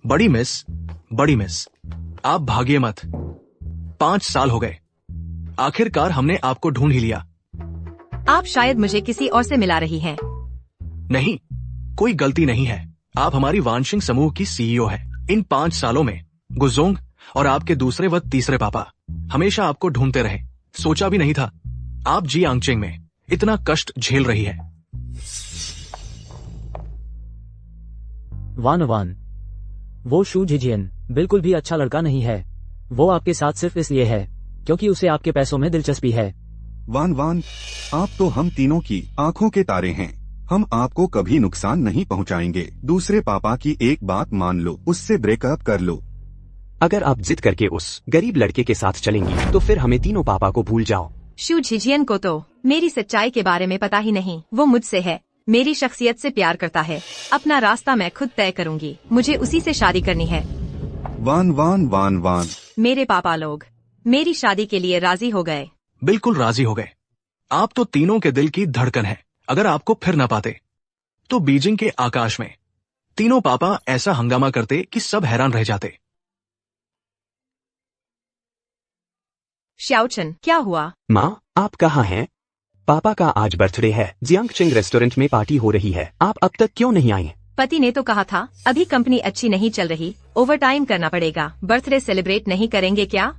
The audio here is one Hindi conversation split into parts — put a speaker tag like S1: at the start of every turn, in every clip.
S1: बड़ी मिस, आप भागिए मत। 5 साल हो गए, आखिरकार हमने आपको ढूंढ ही लिया।
S2: आप शायद मुझे किसी और से मिला रही हैं।
S1: नहीं, कोई गलती नहीं है। आप हमारी वानशिंग समूह की सीईओ हैं। इन 5 सालों में गुजोंग और आपके दूसरे व तीसरे पापा हमेशा आपको ढूंढते रहे। सोचा भी नहीं था आप जी आंगचेंग में इतना कष्ट झेल रही है।
S3: वान, वो शू झिझियन बिल्कुल भी अच्छा लड़का नहीं है। वो आपके साथ सिर्फ इसलिए है क्योंकि उसे आपके पैसों में दिलचस्पी है।
S4: वान, आप तो हम तीनों की आंखों के तारे हैं। हम आपको कभी नुकसान नहीं पहुंचाएंगे। दूसरे पापा की एक बात मान लो, उससे ब्रेकअप कर लो।
S5: अगर आप जिद करके उस गरीब लड़के के साथ चलेंगी तो फिर हमें तीनों पापा को भूल जाओ।
S2: शू झिझियन को तो मेरी सच्चाई के बारे में पता ही नहीं। वो मुझसे है, मेरी शख्सियत से प्यार करता है। अपना रास्ता मैं खुद तय करूंगी। मुझे उसी से शादी करनी है।
S4: वान।
S2: मेरे पापा लोग मेरी शादी के लिए राजी हो गए।
S1: बिल्कुल राजी हो गए। आप तो तीनों के दिल की धड़कन है। अगर आपको फिर न पाते तो बीजिंग के आकाश में तीनों पापा ऐसा हंगामा करते कि सब हैरान रह जाते।
S2: श्याओचन, क्या हुआ?
S5: माँ, आप कहाँ हैं? पापा का आज बर्थडे है। जियांगचेंग रेस्टोरेंट में पार्टी हो रही है। आप अब तक क्यों नहीं आई?
S2: पति ने तो कहा था अभी कंपनी अच्छी नहीं चल रही, ओवरटाइम करना पड़ेगा। बर्थडे सेलिब्रेट नहीं करेंगे क्या?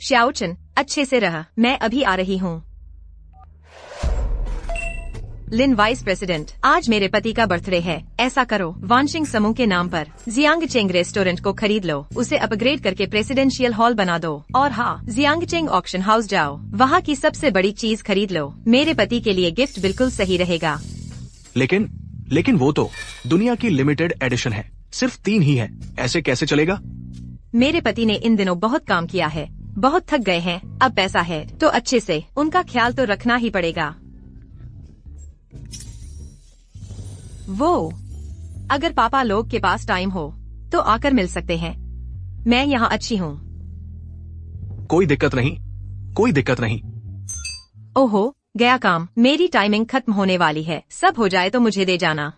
S2: श्याओचन, अच्छे से रह, मैं अभी आ रही हूँ। लिन वाइस प्रेसिडेंट, आज मेरे पति का बर्थडे है। ऐसा करो, वानशिंग समूह के नाम पर जियांगचेंग रेस्टोरेंट को खरीद लो, उसे अपग्रेड करके प्रेसिडेंशियल हॉल बना दो। और हाँ, जियांगचेंग ऑक्शन हाउस जाओ, वहाँ की सबसे बड़ी चीज खरीद लो। मेरे पति के लिए गिफ्ट बिल्कुल सही रहेगा।
S1: लेकिन वो तो दुनिया की लिमिटेड एडिशन है, सिर्फ 3 ही है। ऐसे कैसे चलेगा?
S2: मेरे पति ने इन दिनों बहुत काम किया है, बहुत थक गए हैं। अब पैसा है तो अच्छे से उनका ख्याल तो रखना ही पड़ेगा। वो, अगर पापा लोग के पास टाइम हो तो आकर मिल सकते हैं। मैं यहाँ अच्छी हूँ।
S1: कोई दिक्कत नहीं।
S2: ओहो, गया काम। मेरी टाइमिंग खत्म होने वाली है। सब हो जाए तो मुझे दे जाना।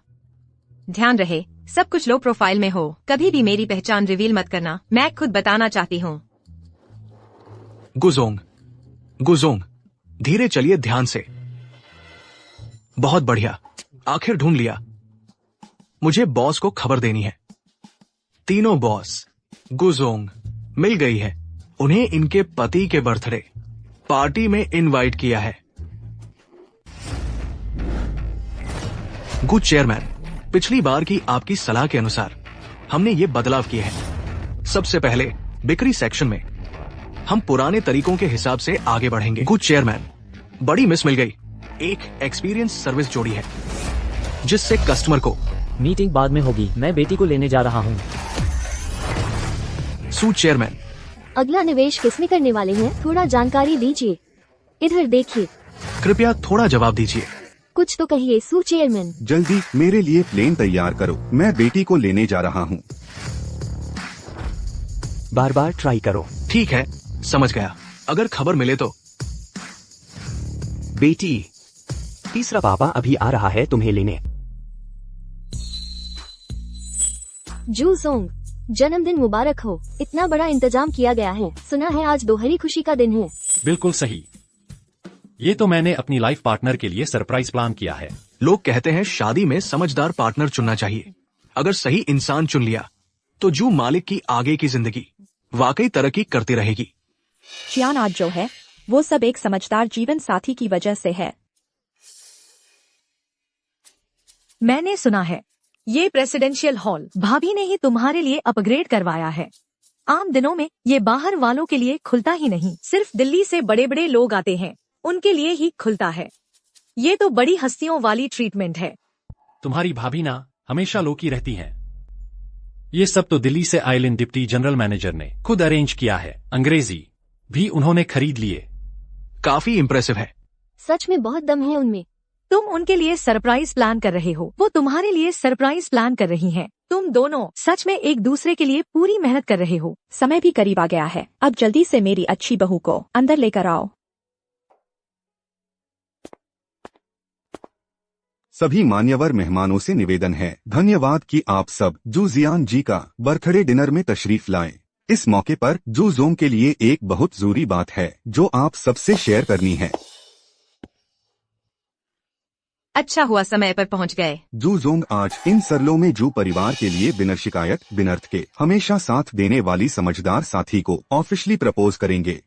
S2: ध्यान रहे, सब कुछ लो प्रोफाइल में हो। कभी भी मेरी पहचान रिवील मत करना, मैं खुद बताना चाहती हूँ।
S1: गुजोंग, धीरे चलिए, ध्यान से। बहुत बढ़िया, आखिर ढूंढ लिया। मुझे बॉस को खबर देनी है। तीनों बॉस गुजोंग मिल गई है। उन्हें इनके पति के बर्थडे पार्टी में इनवाइट किया है। गुड चेयरमैन, पिछली बार की आपकी सलाह के अनुसार हमने ये बदलाव किए हैं। सबसे पहले बिक्री सेक्शन में हम पुराने तरीकों के हिसाब से आगे बढ़ेंगे। गुड चेयरमैन, बड़ी मिस मिल गई। एक एक्सपीरियंस सर्विस जोड़ी है जिससे कस्टमर को।
S3: मीटिंग बाद में होगी, मैं बेटी को लेने जा रहा हूँ।
S1: सू चेयरमैन,
S6: अगला निवेश किसमें करने वाले हैं? थोड़ा जानकारी दीजिए। इधर देखिए।
S1: कृपया थोड़ा जवाब दीजिए।
S6: कुछ तो कहिए सू चेयरमैन।
S4: जल्दी मेरे लिए प्लेन तैयार करो, मैं बेटी को लेने जा रहा हूँ।
S5: बार ट्राई करो।
S1: ठीक है, समझ गया। अगर खबर मिले तो।
S5: बेटी, तीसरा पापा अभी आ रहा है तुम्हें लेने।
S6: जूसोंग, जन्मदिन मुबारक हो। इतना बड़ा इंतजाम किया गया है। सुना है आज दोहरी खुशी का दिन है।
S7: बिल्कुल सही। ये तो मैंने अपनी लाइफ पार्टनर के लिए सरप्राइज प्लान किया है।
S1: लोग कहते हैं शादी में समझदार पार्टनर चुनना चाहिए। अगर सही इंसान चुन लिया तो जू मालिक की आगे की जिंदगी वाकई तरक्की करती रहेगी।
S8: चियान आज जो है वो सब एक समझदार जीवन साथी की वजह से है। मैंने सुना है ये प्रेसिडेंशियल हॉल भाभी ने ही तुम्हारे लिए अपग्रेड करवाया है। आम दिनों में ये बाहर वालों के लिए खुलता ही नहीं, सिर्फ दिल्ली से बड़े बड़े लोग आते हैं उनके लिए ही खुलता है। ये तो बड़ी हस्तियों वाली ट्रीटमेंट है।
S7: तुम्हारी भाभी ना हमेशा लोकी रहती हैं। ये सब तो दिल्ली से आइलैंड डिप्टी जनरल मैनेजर ने खुद अरेंज किया है। अंग्रेजी भी उन्होंने खरीद लिए।
S1: काफी इम्प्रेसिव है।
S6: सच में बहुत दम है उनमें।
S8: तुम उनके लिए सरप्राइज प्लान कर रहे हो, वो तुम्हारे लिए सरप्राइज प्लान कर रही हैं। तुम दोनों सच में एक दूसरे के लिए पूरी मेहनत कर रहे हो। समय भी करीब आ गया है, अब जल्दी से मेरी अच्छी बहू को अंदर लेकर आओ।
S4: सभी मान्यवर मेहमानों से निवेदन है धन्यवाद कि आप सब जू जियान जी का बर्थडे डिनर में तशरीफ लाएं। इस मौके पर जू जोंग के लिए एक बहुत जरूरी बात है जो आप सबसे शेयर करनी है।
S2: अच्छा हुआ समय पर पहुंच गए।
S4: जू जोंग आज इन सरलों में जू परिवार के लिए बिना शिकायत बिनर्थ के हमेशा साथ देने वाली समझदार साथी को ऑफिशियली प्रपोज करेंगे।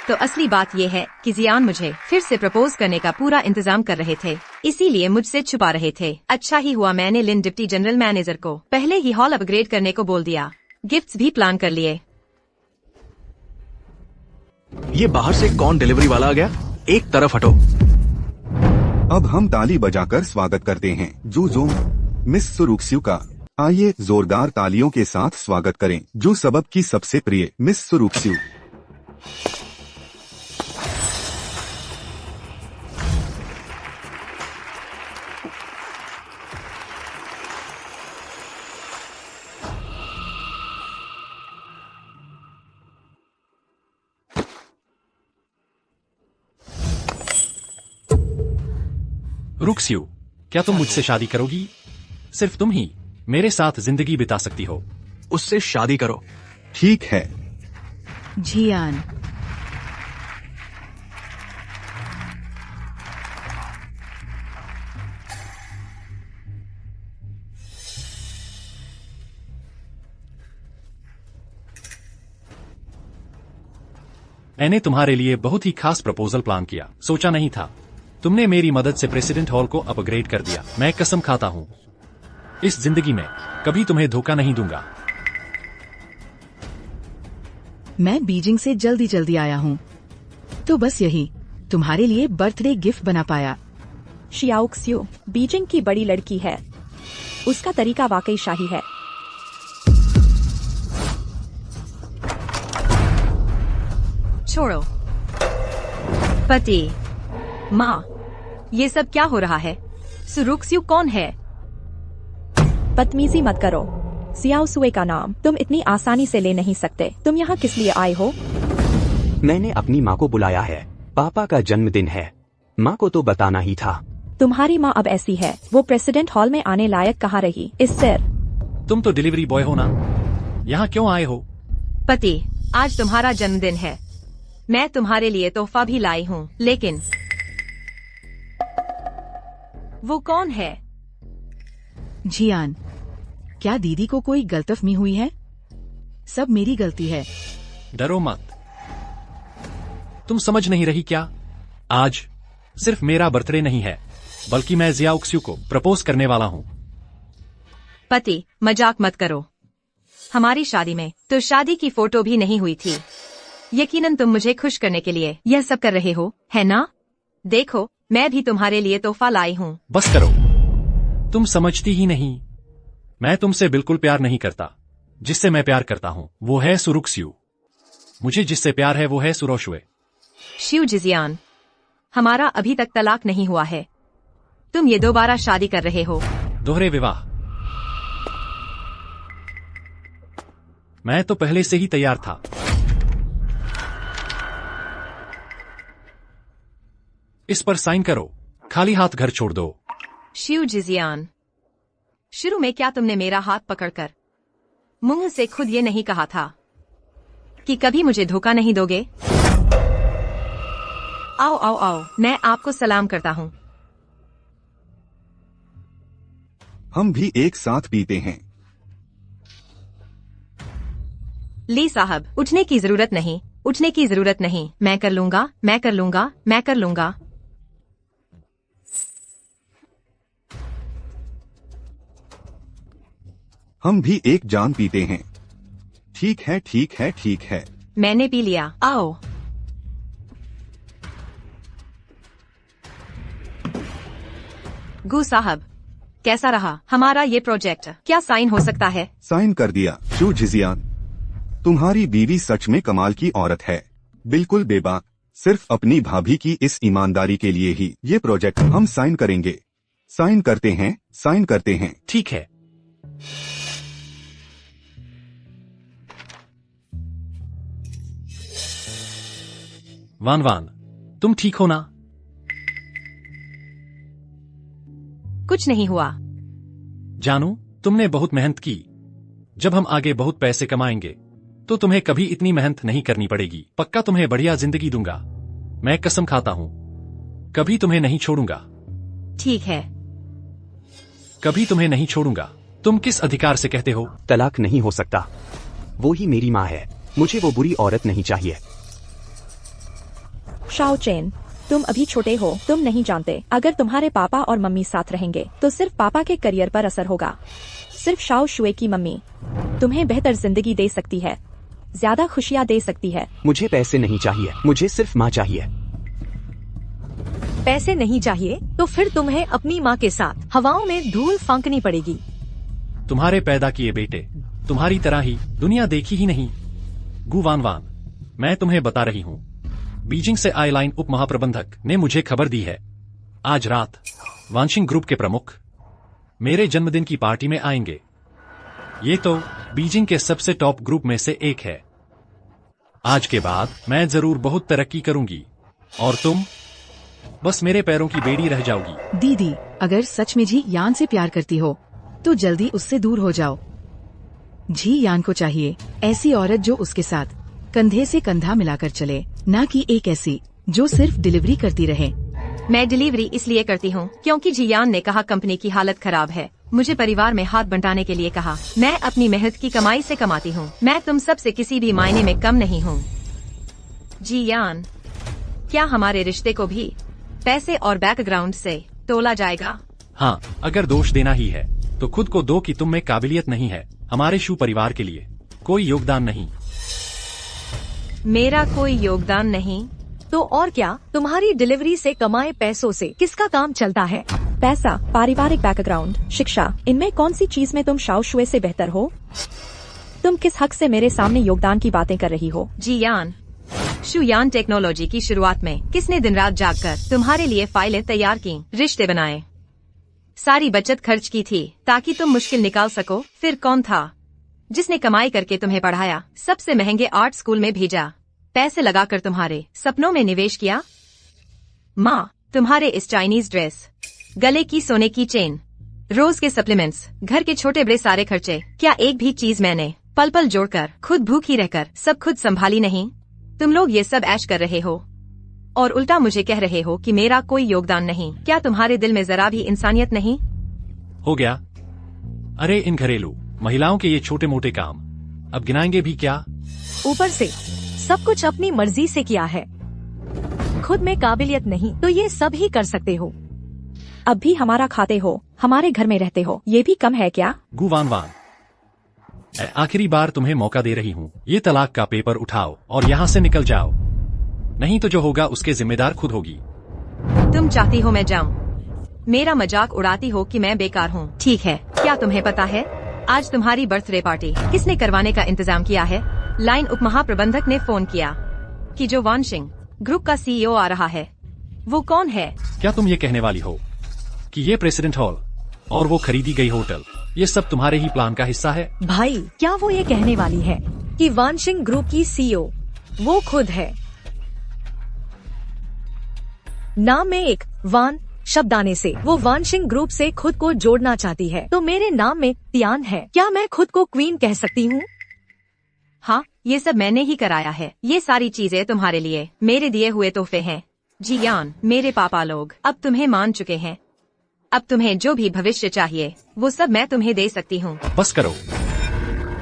S2: तो असली बात यह है कि जियान मुझे फिर से प्रपोज करने का पूरा इंतजाम कर रहे थे, इसीलिए मुझसे छुपा रहे थे। अच्छा ही हुआ मैंने लिन डिप्टी जनरल मैनेजर को पहले ही हॉल अपग्रेड करने को बोल दिया। गिफ्ट्स भी प्लान कर लिए।
S1: ये बाहर से कौन डिलीवरी वाला आ गया? एक तरफ हटो।
S4: अब हम ताली बजाकर स्वागत करते हैं जू जोंग मिस सुरुक्स्यू का। आइए जोरदार तालियों के साथ स्वागत करें जू सबब की सबसे प्रिय मिस सुरुक्स्यू।
S7: रुक्स्यू, क्या तुम मुझसे शादी करोगी? सिर्फ तुम ही मेरे साथ जिंदगी बिता सकती हो।
S1: उससे शादी करो।
S4: ठीक है।
S8: जियान,
S7: मैंने तुम्हारे लिए बहुत ही खास प्रपोजल प्लान किया। सोचा नहीं था तुमने मेरी मदद से प्रेसिडेंट हॉल को अपग्रेड कर दिया। मैं कसम खाता हूँ इस जिंदगी में कभी तुम्हें धोखा नहीं दूंगा।
S9: मैं बीजिंग से जल्दी जल्दी आया हूँ, तो बस यही तुम्हारे लिए बर्थडे गिफ्ट बना पाया।
S10: शियाओक्स्यू बीजिंग की बड़ी लड़की है, उसका तरीका वाकई शाही है।
S2: छोड़ो। पति, माँ, ये सब क्या हो रहा है? सुरुक्स्यू कौन है?
S10: बदतमीजी मत करो। सियाओ सुए का नाम तुम इतनी आसानी से ले नहीं सकते। तुम यहाँ किस लिए आए हो?
S5: मैंने अपनी माँ को बुलाया है। पापा का जन्मदिन है। माँ को तो बताना ही था।
S10: तुम्हारी माँ अब ऐसी है, वो प्रेसिडेंट हॉल में आने लायक कहाँ रही। इससे
S7: तुम तो डिलीवरी बॉय हो ना, यहाँ क्यों आए हो?
S2: पति, आज तुम्हारा जन्मदिन है। मैं तुम्हारे लिए तोहफा भी लाई हूँ, लेकिन वो कौन है?
S9: जियान, क्या दीदी को कोई गलतफहमी हुई है? सब मेरी गलती है।
S7: डरो मत। तुम समझ नहीं रही क्या? आज सिर्फ मेरा बर्थडे नहीं है, बल्कि मैं जियाओक्स्यू को प्रपोज करने वाला हूँ।
S2: पति, मजाक मत करो। हमारी शादी में तो शादी की फोटो भी नहीं हुई थी। यकीनन तुम मुझे खुश करने के लिए यह सब कर रहे हो, है ना? देखो, मैं भी तुम्हारे लिए तोहफा लाई हूँ।
S7: बस करो, तुम समझती ही नहीं। मैं तुमसे बिल्कुल प्यार नहीं करता। जिससे मैं प्यार करता हूँ वो है सुरुक्स्यू। मुझे जिससे प्यार है वो है सुरोशुए।
S2: शिव जिजियान, हमारा अभी तक तलाक नहीं हुआ है। तुम ये दोबारा शादी कर रहे हो।
S7: दोहरे विवाह? मैं तो पहले से ही तैयार था। इस पर साइन करो, खाली हाथ घर छोड़ दो।
S2: शिव जिजियान, शुरू में क्या तुमने मेरा हाथ पकड़कर मुंह से खुद ये नहीं कहा था कि कभी मुझे धोखा नहीं दोगे? आओ आओ आओ, मैं आपको सलाम करता हूँ।
S4: हम भी एक साथ पीते हैं।
S2: ली साहब, उठने की जरूरत नहीं, उठने की जरूरत नहीं। मैं कर लूंगा, मैं कर लूंगा, मैं कर लूंगा।
S4: हम भी एक जान पीते हैं। ठीक है, ठीक है, ठीक है।
S2: मैंने पी लिया। आओ। गु साहब, कैसा रहा हमारा ये प्रोजेक्ट? क्या साइन हो सकता है?
S4: साइन कर दिया। शू जिजियान, तुम्हारी बीवी सच में कमाल की औरत है। बिल्कुल बेबाक। सिर्फ अपनी भाभी की इस ईमानदारी के लिए ही ये प्रोजेक्ट हम साइन करेंगे। साइन करते हैं, साइन करते हैं।
S7: ठीक है। वान वान, तुम ठीक हो ना?
S2: कुछ नहीं हुआ।
S7: जानू, तुमने बहुत मेहनत की। जब हम आगे बहुत पैसे कमाएंगे तो तुम्हें कभी इतनी मेहनत नहीं करनी पड़ेगी। पक्का तुम्हें बढ़िया जिंदगी दूंगा। मैं कसम खाता हूँ, कभी तुम्हें नहीं छोड़ूंगा।
S2: ठीक है।
S7: कभी तुम्हें नहीं छोड़ूंगा। तुम किस अधिकार से कहते हो?
S5: तलाक नहीं हो सकता। वो ही मेरी माँ है। मुझे वो बुरी औरत नहीं चाहिए।
S10: शाओ चेन, तुम अभी छोटे हो, तुम नहीं जानते अगर तुम्हारे पापा और मम्मी साथ रहेंगे तो सिर्फ पापा के करियर पर असर होगा। सिर्फ शाओ शुए की मम्मी तुम्हें बेहतर जिंदगी दे सकती है, ज्यादा खुशियाँ दे सकती है।
S5: मुझे पैसे नहीं चाहिए, मुझे सिर्फ माँ चाहिए।
S8: पैसे नहीं चाहिए तो फिर तुम्हें अपनी माँ के साथ हवाओं में धूल फांकनी पड़ेगी।
S7: तुम्हारे पैदा किए बेटे तुम्हारी तरह ही दुनिया देखी ही नहीं। गु वान वान, मैं तुम्हें बता रही हूँ, बीजिंग से आईलाइन उप महाप्रबंधक ने मुझे खबर दी है आज रात वानशिंग ग्रुप के प्रमुख मेरे जन्मदिन की पार्टी में आएंगे। ये तो बीजिंग के सबसे टॉप ग्रुप में से एक है। आज के बाद मैं जरूर बहुत तरक्की करूंगी और तुम बस मेरे पैरों की बेड़ी रह जाओगी।
S9: दीदी, अगर सच में जी यान से प्यार करती हो तो जल्दी उससे दूर हो जाओ। जी यान को चाहिए ऐसी औरत जो उसके साथ कंधे से कंधा मिलाकर चले, ना कि एक ऐसी जो सिर्फ डिलीवरी करती रहे।
S2: मैं डिलीवरी इसलिए करती हूँ क्योंकि जियान ने कहा कंपनी की हालत खराब है। मुझे परिवार में हाथ बंटाने के लिए कहा। मैं अपनी मेहनत की कमाई से कमाती हूँ। मैं तुम सब से किसी भी मायने में कम नहीं हूँ। जियान, क्या हमारे रिश्ते को भी पैसे और बैकग्राउंड से तोला जाएगा?
S7: हाँ, अगर दोष देना ही है तो खुद को दो कि तुम में काबिलियत नहीं है। हमारे शू परिवार के लिए कोई योगदान नहीं।
S2: मेरा कोई योगदान नहीं
S8: तो और क्या, तुम्हारी डिलीवरी से कमाए पैसों से किसका काम चलता है?
S10: पैसा, पारिवारिक बैकग्राउंड, शिक्षा, इनमें कौन सी चीज में तुम शाओ शुए से बेहतर हो? तुम किस हक से मेरे सामने योगदान की बातें कर रही हो?
S2: जियान, शुयान टेक्नोलॉजी की शुरुआत में किसने दिन रात जागकर तुम्हारे लिए फाइलें तैयार की, रिश्ते बनाए, सारी बचत खर्च की थी ताकि तुम मुश्किल निकाल सको? फिर कौन था जिसने कमाई करके तुम्हें पढ़ाया, सबसे महंगे आर्ट स्कूल में भेजा, पैसे लगाकर तुम्हारे सपनों में निवेश किया? माँ, तुम्हारे इस चाइनीज ड्रेस, गले की सोने की चेन, रोज के सप्लीमेंट्स, घर के छोटे बड़े सारे खर्चे, क्या एक भी चीज मैंने पल पल जोड़कर खुद भूखी रहकर सब खुद संभाली नहीं? तुम लोग ये सब ऐश कर रहे हो और उल्टा मुझे कह रहे हो कि मेरा कोई योगदान नहीं। क्या तुम्हारे दिल में जरा भी इंसानियत नहीं?
S7: हो गया। अरे इन घरेलू महिलाओं के ये छोटे मोटे काम अब गिनाएंगे भी क्या?
S8: ऊपर से सब कुछ अपनी मर्जी से किया है। खुद में काबिलियत नहीं तो ये सब ही कर सकते हो।
S10: अब भी हमारा खाते हो, हमारे घर में रहते हो, ये भी कम है क्या?
S7: गु वान वान, आखिरी बार तुम्हें मौका दे रही हूँ। ये तलाक का पेपर उठाओ और यहाँ से निकल जाओ, नहीं तो जो होगा उसके जिम्मेदार खुद होगी।
S2: तुम चाहती हो मैं जाऊँ? मेरा मजाक उड़ाती हो कि मैं बेकार हूँ? ठीक है, क्या तुम्हें पता है आज तुम्हारी बर्थडे पार्टी किसने करवाने का इंतजाम किया है? लाइन उप महाप्रबंधक ने फोन किया कि जो वानशिंग ग्रुप का सीईओ आ रहा है। वो कौन है?
S7: क्या तुम ये कहने वाली हो कि ये प्रेसिडेंट हॉल और वो खरीदी गई होटल, ये सब तुम्हारे ही प्लान का हिस्सा है?
S8: भाई, क्या वो ये कहने वाली है कि वानशिंग ग्रुप की सीईओ वो खुद है? नाम में एक वान शब्द आने से वो वानशिंग ग्रुप से खुद को जोड़ना चाहती है, तो मेरे नाम में तियान है। क्या मैं खुद को क्वीन कह सकती हूँ?
S2: हाँ, ये सब मैंने ही कराया है। ये सारी चीजें तुम्हारे लिए मेरे दिए हुए तोहफे हैं। जियान, मेरे पापा लोग अब तुम्हें मान चुके हैं। अब तुम्हें जो भी भविष्य चाहिए वो सब मैं तुम्हें दे सकती हूँ।
S7: बस करो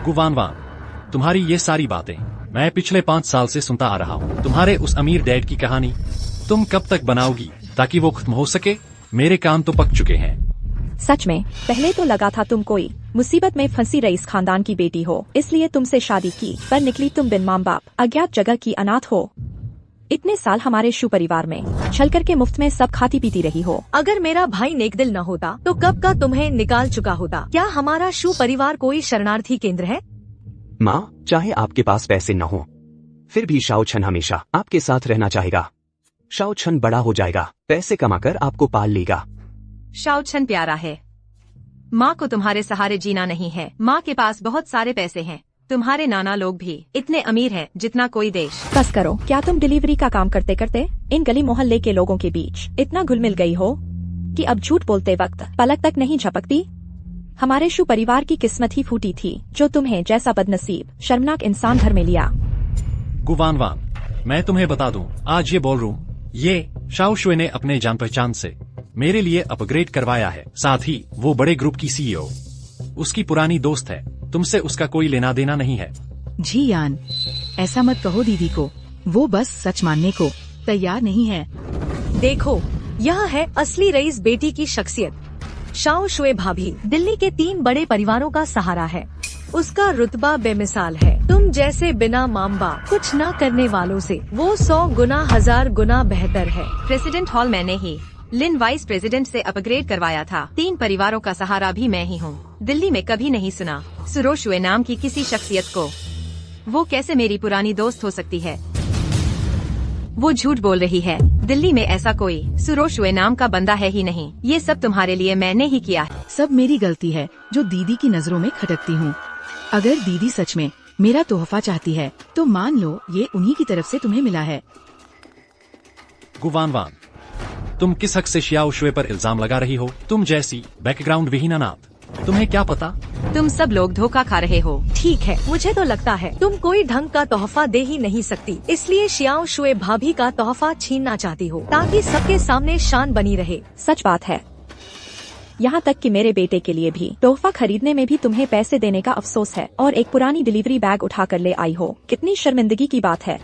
S7: गु वान वान, तुम्हारी ये सारी बातें मैं पिछले 5 साल से सुनता आ रहा हूँ। तुम्हारे उस अमीर डैड की कहानी तुम कब तक बनाओगी ताकि वो खत्म हो सके? मेरे काम तो पक चुके हैं।
S10: सच में, पहले तो लगा था तुम कोई मुसीबत में फंसी रईस खानदान की बेटी हो, इसलिए तुमसे शादी की, पर निकली तुम बिन माँ बाप अज्ञात जगह की अनाथ हो। इतने साल हमारे शू परिवार में छल करके मुफ्त में सब खाती पीती रही हो।
S8: अगर मेरा भाई नेकदिल न होता तो कब का तुम्हें निकाल चुका होता। क्या हमारा शू परिवार कोई शरणार्थी केंद्र है?
S5: माँ, चाहे आपके पास पैसे न हो, फिर भी शाओ छन हमेशा आपके साथ रहना चाहेगा। शाओ छन बड़ा हो जाएगा, पैसे कमाकर आपको पाल लेगा।
S2: शाओ छन प्यारा है। माँ को तुम्हारे सहारे जीना नहीं है। माँ के पास बहुत सारे पैसे हैं तुम्हारे नाना लोग भी इतने अमीर हैं जितना कोई देश।
S10: बस करो, क्या तुम डिलीवरी का काम करते करते इन गली मोहल्ले के लोगों के बीच इतना घुल मिल गई हो कि अब झूठ बोलते वक्त पलक तक नहीं झपकती? हमारे शू परिवार की किस्मत ही फूटी थी जो तुम्हें जैसा बदनसीब शर्मनाक इंसान घर में लिया।
S7: गुवान वान, मैं तुम्हें बता दूं, आज ये बॉलरूम ये शाओ शुए ने अपने जान पहचान से मेरे लिए अपग्रेड करवाया है। साथ ही वो बड़े ग्रुप की सीईओ उसकी पुरानी दोस्त है। तुमसे उसका कोई लेना देना नहीं है।
S9: जी यान, ऐसा मत कहो दीदी को, वो बस सच मानने को तैयार नहीं है।
S8: देखो, यह है असली रईस बेटी की शख्सियत। शाओ शुए भाभी दिल्ली के 3 बड़े परिवारों का सहारा है। उसका रुतबा बेमिसाल है। तुम जैसे बिना माम बाप कुछ न करने वालों से वो 100 गुना 1000 गुना बेहतर है।
S2: प्रेसिडेंट हॉल मैंने ही लिन वाइस प्रेसिडेंट से अपग्रेड करवाया था। 3 परिवारों का सहारा भी मैं ही हूँ। दिल्ली में कभी नहीं सुना सुरो शुए नाम की किसी शख्सियत को। वो कैसे मेरी पुरानी दोस्त हो सकती है? वो झूठ बोल रही है। दिल्ली में ऐसा कोई सुरो शुए नाम का बंदा है ही नहीं। ये सब तुम्हारे लिए मैंने ही किया है।
S9: सब मेरी गलती है जो दीदी की नजरों में खटकती हूँ। अगर दीदी सच में मेरा तोहफा चाहती है तो मान लो ये उन्हीं की तरफ से तुम्हें मिला है।
S7: गुवान वान, तुम किस हक से शियाओ शुए पर इल्जाम लगा रही हो? तुम जैसी बैकग्राउंड विहीन अनाथ, तुम्हें क्या पता?
S2: तुम सब लोग धोखा खा रहे हो।
S8: ठीक है, मुझे तो लगता है तुम कोई ढंग का तोहफा दे ही नहीं सकती, इसलिए शियाओ शुए भाभी का तोहफा छीनना चाहती हो ताकि सबके सामने शान बनी रहे।
S10: सच बात है, यहाँ तक कि मेरे बेटे के लिए भी तोहफा खरीदने में भी तुम्हें पैसे देने का अफसोस है और एक पुरानी डिलीवरी बैग उठा कर ले आई हो। कितनी शर्मिंदगी की बात है।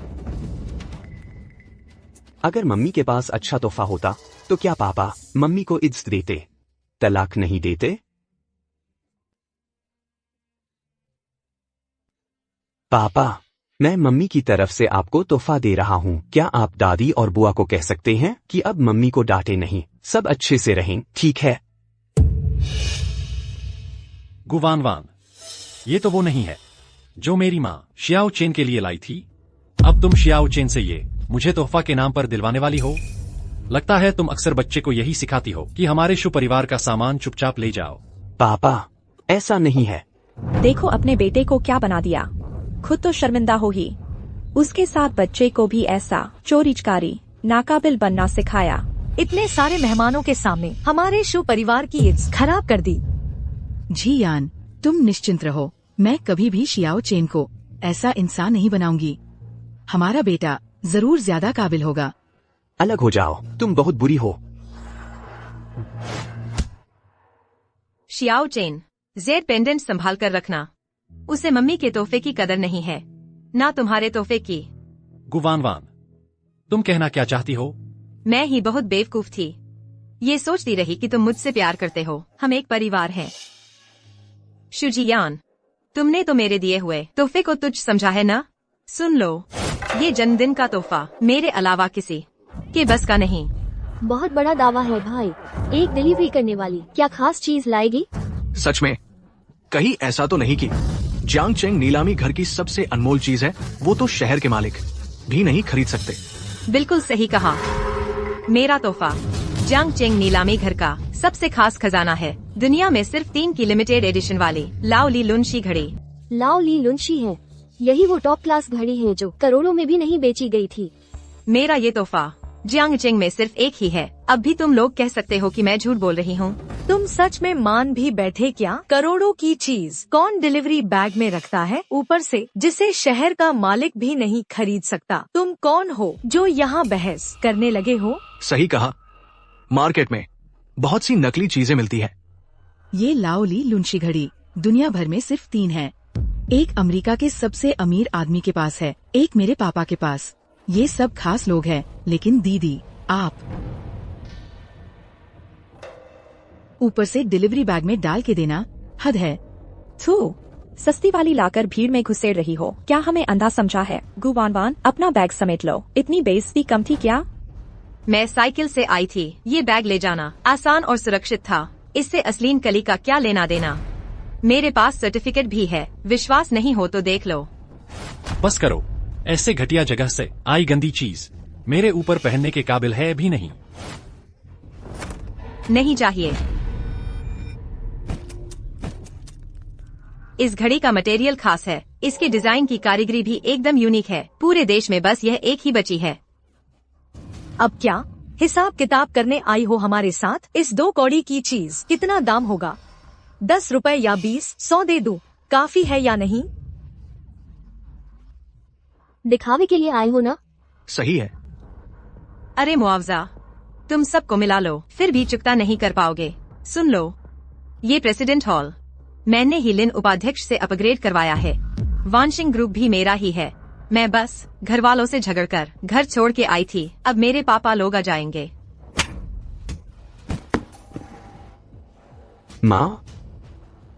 S5: अगर मम्मी के पास अच्छा तोहफा होता तो क्या पापा मम्मी को इज्जत देते, तलाक नहीं देते? पापा, मैं मम्मी की तरफ से आपको तोहफा दे रहा हूँ। क्या आप दादी और बुआ को कह सकते हैं कि अब मम्मी को डांटे नहीं, सब अच्छे से रहें, ठीक है?
S7: गुवान वान, ये तो वो नहीं है जो मेरी माँ शियाओ चेन के लिए लाई थी। अब तुम शियाओ चेन से ये मुझे तोहफा के नाम पर दिलवाने वाली हो? लगता है तुम अक्सर बच्चे को यही सिखाती हो कि हमारे शु परिवार का सामान चुपचाप ले जाओ।
S5: पापा, ऐसा नहीं है।
S10: देखो अपने बेटे को क्या बना दिया। खुद तो शर्मिंदा हो ही, उसके साथ बच्चे को भी ऐसा चोरीचकारी नाकाबिल बनना सिखाया।
S8: इतने सारे मेहमानों के सामने हमारे शु परिवार की इज्जत खराब कर दी।
S9: जी यान, तुम निश्चिंत रहो, मैं कभी भी शियाओ चेन को ऐसा इंसान नहीं बनाऊंगी। हमारा बेटा जरूर ज्यादा काबिल होगा।
S5: अलग हो जाओ, तुम बहुत बुरी हो।
S2: शियाओ चेन, जेड पेंडेंट संभाल कर रखना। उसे मम्मी के तोहफे की कदर नहीं है, ना तुम्हारे तोहफे की।
S7: गुवान वान, तुम कहना क्या चाहती हो?
S2: मैं ही बहुत बेवकूफ थी। ये सोचती रही कि तुम मुझसे प्यार करते हो, हम एक परिवार हैं। शुजियान, तुमने तो मेरे दिए हुए तोहफे को तुच्छ समझा है ना? सुन लो, ये जन्मदिन का तोहफा मेरे अलावा किसी के बस का नहीं।
S6: बहुत बड़ा दावा है भाई। एक डिलीवरी करने वाली क्या खास चीज लाएगी?
S1: सच में कहीं ऐसा तो नहीं कि जियांग चेंग नीलामी घर की सबसे अनमोल चीज है, वो तो शहर के मालिक भी नहीं खरीद सकते।
S2: बिल्कुल सही कहा। मेरा तोहफा जियांग चेंग नीलामी घर का सबसे खास खजाना है। दुनिया में सिर्फ 3 की लिमिटेड एडिशन वाली लाओ ली लुनशी घड़ी।
S6: लाओ ली लुनशी है, यही वो टॉप क्लास घड़ी है जो करोड़ों में भी नहीं बेची गई थी।
S2: मेरा ये तोहफा जियांग चेंग में सिर्फ एक ही है। अब भी तुम लोग कह सकते हो कि मैं झूठ बोल रही हूँ।
S8: तुम सच में मान भी बैठे क्या? करोड़ों की चीज कौन डिलीवरी बैग में रखता है, ऊपर से जिसे शहर का मालिक भी नहीं खरीद सकता? तुम कौन हो जो यहाँ बहस करने लगे हो?
S1: सही कहा, मार्केट में बहुत सी नकली चीजें मिलती है।
S9: ये लाओ ली लुनशी घड़ी दुनिया भर में सिर्फ 3 है। एक अमेरिका के सबसे अमीर आदमी के पास है, एक मेरे पापा के पास। ये सब खास लोग हैं, लेकिन दीदी आप ऊपर से डिलीवरी बैग में डाल के देना हद है।
S10: थू, सस्ती वाली लाकर भीड़ में घुसेड़ रही हो। क्या हमें अंधा समझा है? गुवान वान, अपना बैग समेट लो। इतनी बेइज्जती कम थी क्या?
S2: मैं साइकिल से आई थी। ये बैग ले जाना आसान और सुरक्षित था। इससे असलीन कली का क्या लेना देना? मेरे पास सर्टिफिकेट भी है, विश्वास नहीं हो तो देख लो।
S7: बस करो, ऐसे घटिया जगह से आई गंदी चीज मेरे ऊपर पहनने के काबिल है भी नहीं।
S2: नहीं चाहिए। इस घड़ी का मटेरियल खास है, इसके डिजाइन की कारीगरी भी एकदम यूनिक है। पूरे देश में बस यह एक ही बची है।
S8: अब क्या हिसाब किताब करने आई हो हमारे साथ? इस 2 कौड़ी की चीज कितना दाम होगा? 10 रुपए या 20? 100 दे दूं? काफी है या नहीं?
S6: दिखावे के लिए आए हो ना?
S1: सही है।
S2: अरे मुआवजा तुम सबको मिला लो, फिर भी चुकता नहीं कर पाओगे। सुन लो, ये प्रेसिडेंट हॉल मैंने ही लिन उपाध्यक्ष से अपग्रेड करवाया है। वानशिंग ग्रुप भी मेरा ही है। मैं बस घर वालों से झगड़कर घर छोड़ के आई थी। अब मेरे पापा लोग आ जाएंगे।
S5: माँ,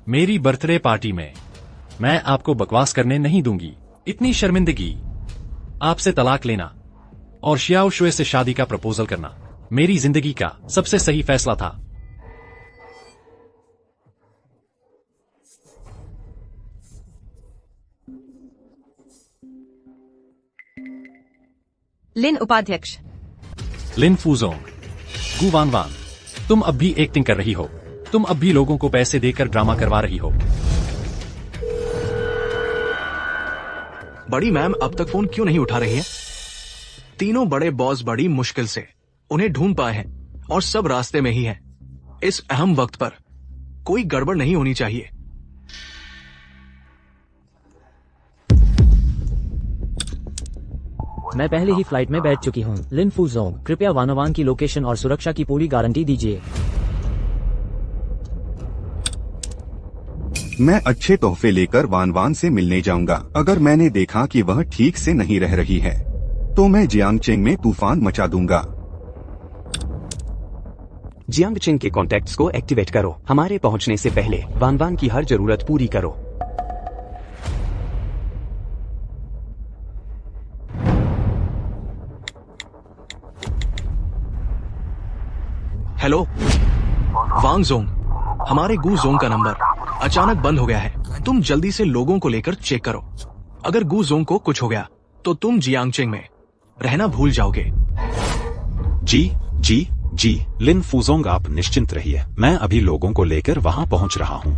S7: मेरी बर्थडे पार्टी में मैं आपको बकवास करने नहीं दूंगी। इतनी शर्मिंदगी, आपसे तलाक लेना और शियाओ शुए से शादी का प्रपोजल करना मेरी जिंदगी का सबसे सही फैसला था।
S2: लिन उपाध्यक्ष,
S7: लिन फूजोंग, गु वान वान, तुम अब भी एक्टिंग कर रही हो। तुम अब भी लोगों को पैसे देकर ड्रामा करवा रही हो।
S1: बड़ी मैम अब तक फोन क्यों नहीं उठा रही है? तीनों बड़े बॉस बड़ी मुश्किल से उन्हें ढूंढ पाए हैं और सब रास्ते में ही हैं। इस अहम वक्त पर कोई गड़बड़ नहीं होनी चाहिए।
S3: मैं पहले ही फ्लाइट में बैठ चुकी हूँ। लिन फूजोंग, कृपया वानवान की लोकेशन और सुरक्षा की पूरी गारंटी दीजिए।
S4: मैं अच्छे तोहफे लेकर वानवान से मिलने जाऊंगा। अगर मैंने देखा कि वह ठीक से नहीं रह रही है तो मैं जियांगचेंग में तूफान मचा दूंगा।
S5: जियांगचेंग के कॉन्टैक्ट्स को एक्टिवेट करो। हमारे पहुंचने से पहले वानवान की हर जरूरत पूरी करो।
S1: हेलो वांग जोंग, हमारे गु जोंग का नंबर अचानक बंद हो गया है। तुम जल्दी से लोगों को लेकर चेक करो। अगर गु जोंग को कुछ हो गया तो तुम जियांगचेंग में रहना भूल जाओगे।
S11: जी, लिन फूजोंग, आप निश्चिंत रहिए। मैं अभी लोगों को लेकर वहां पहुंच रहा हूं।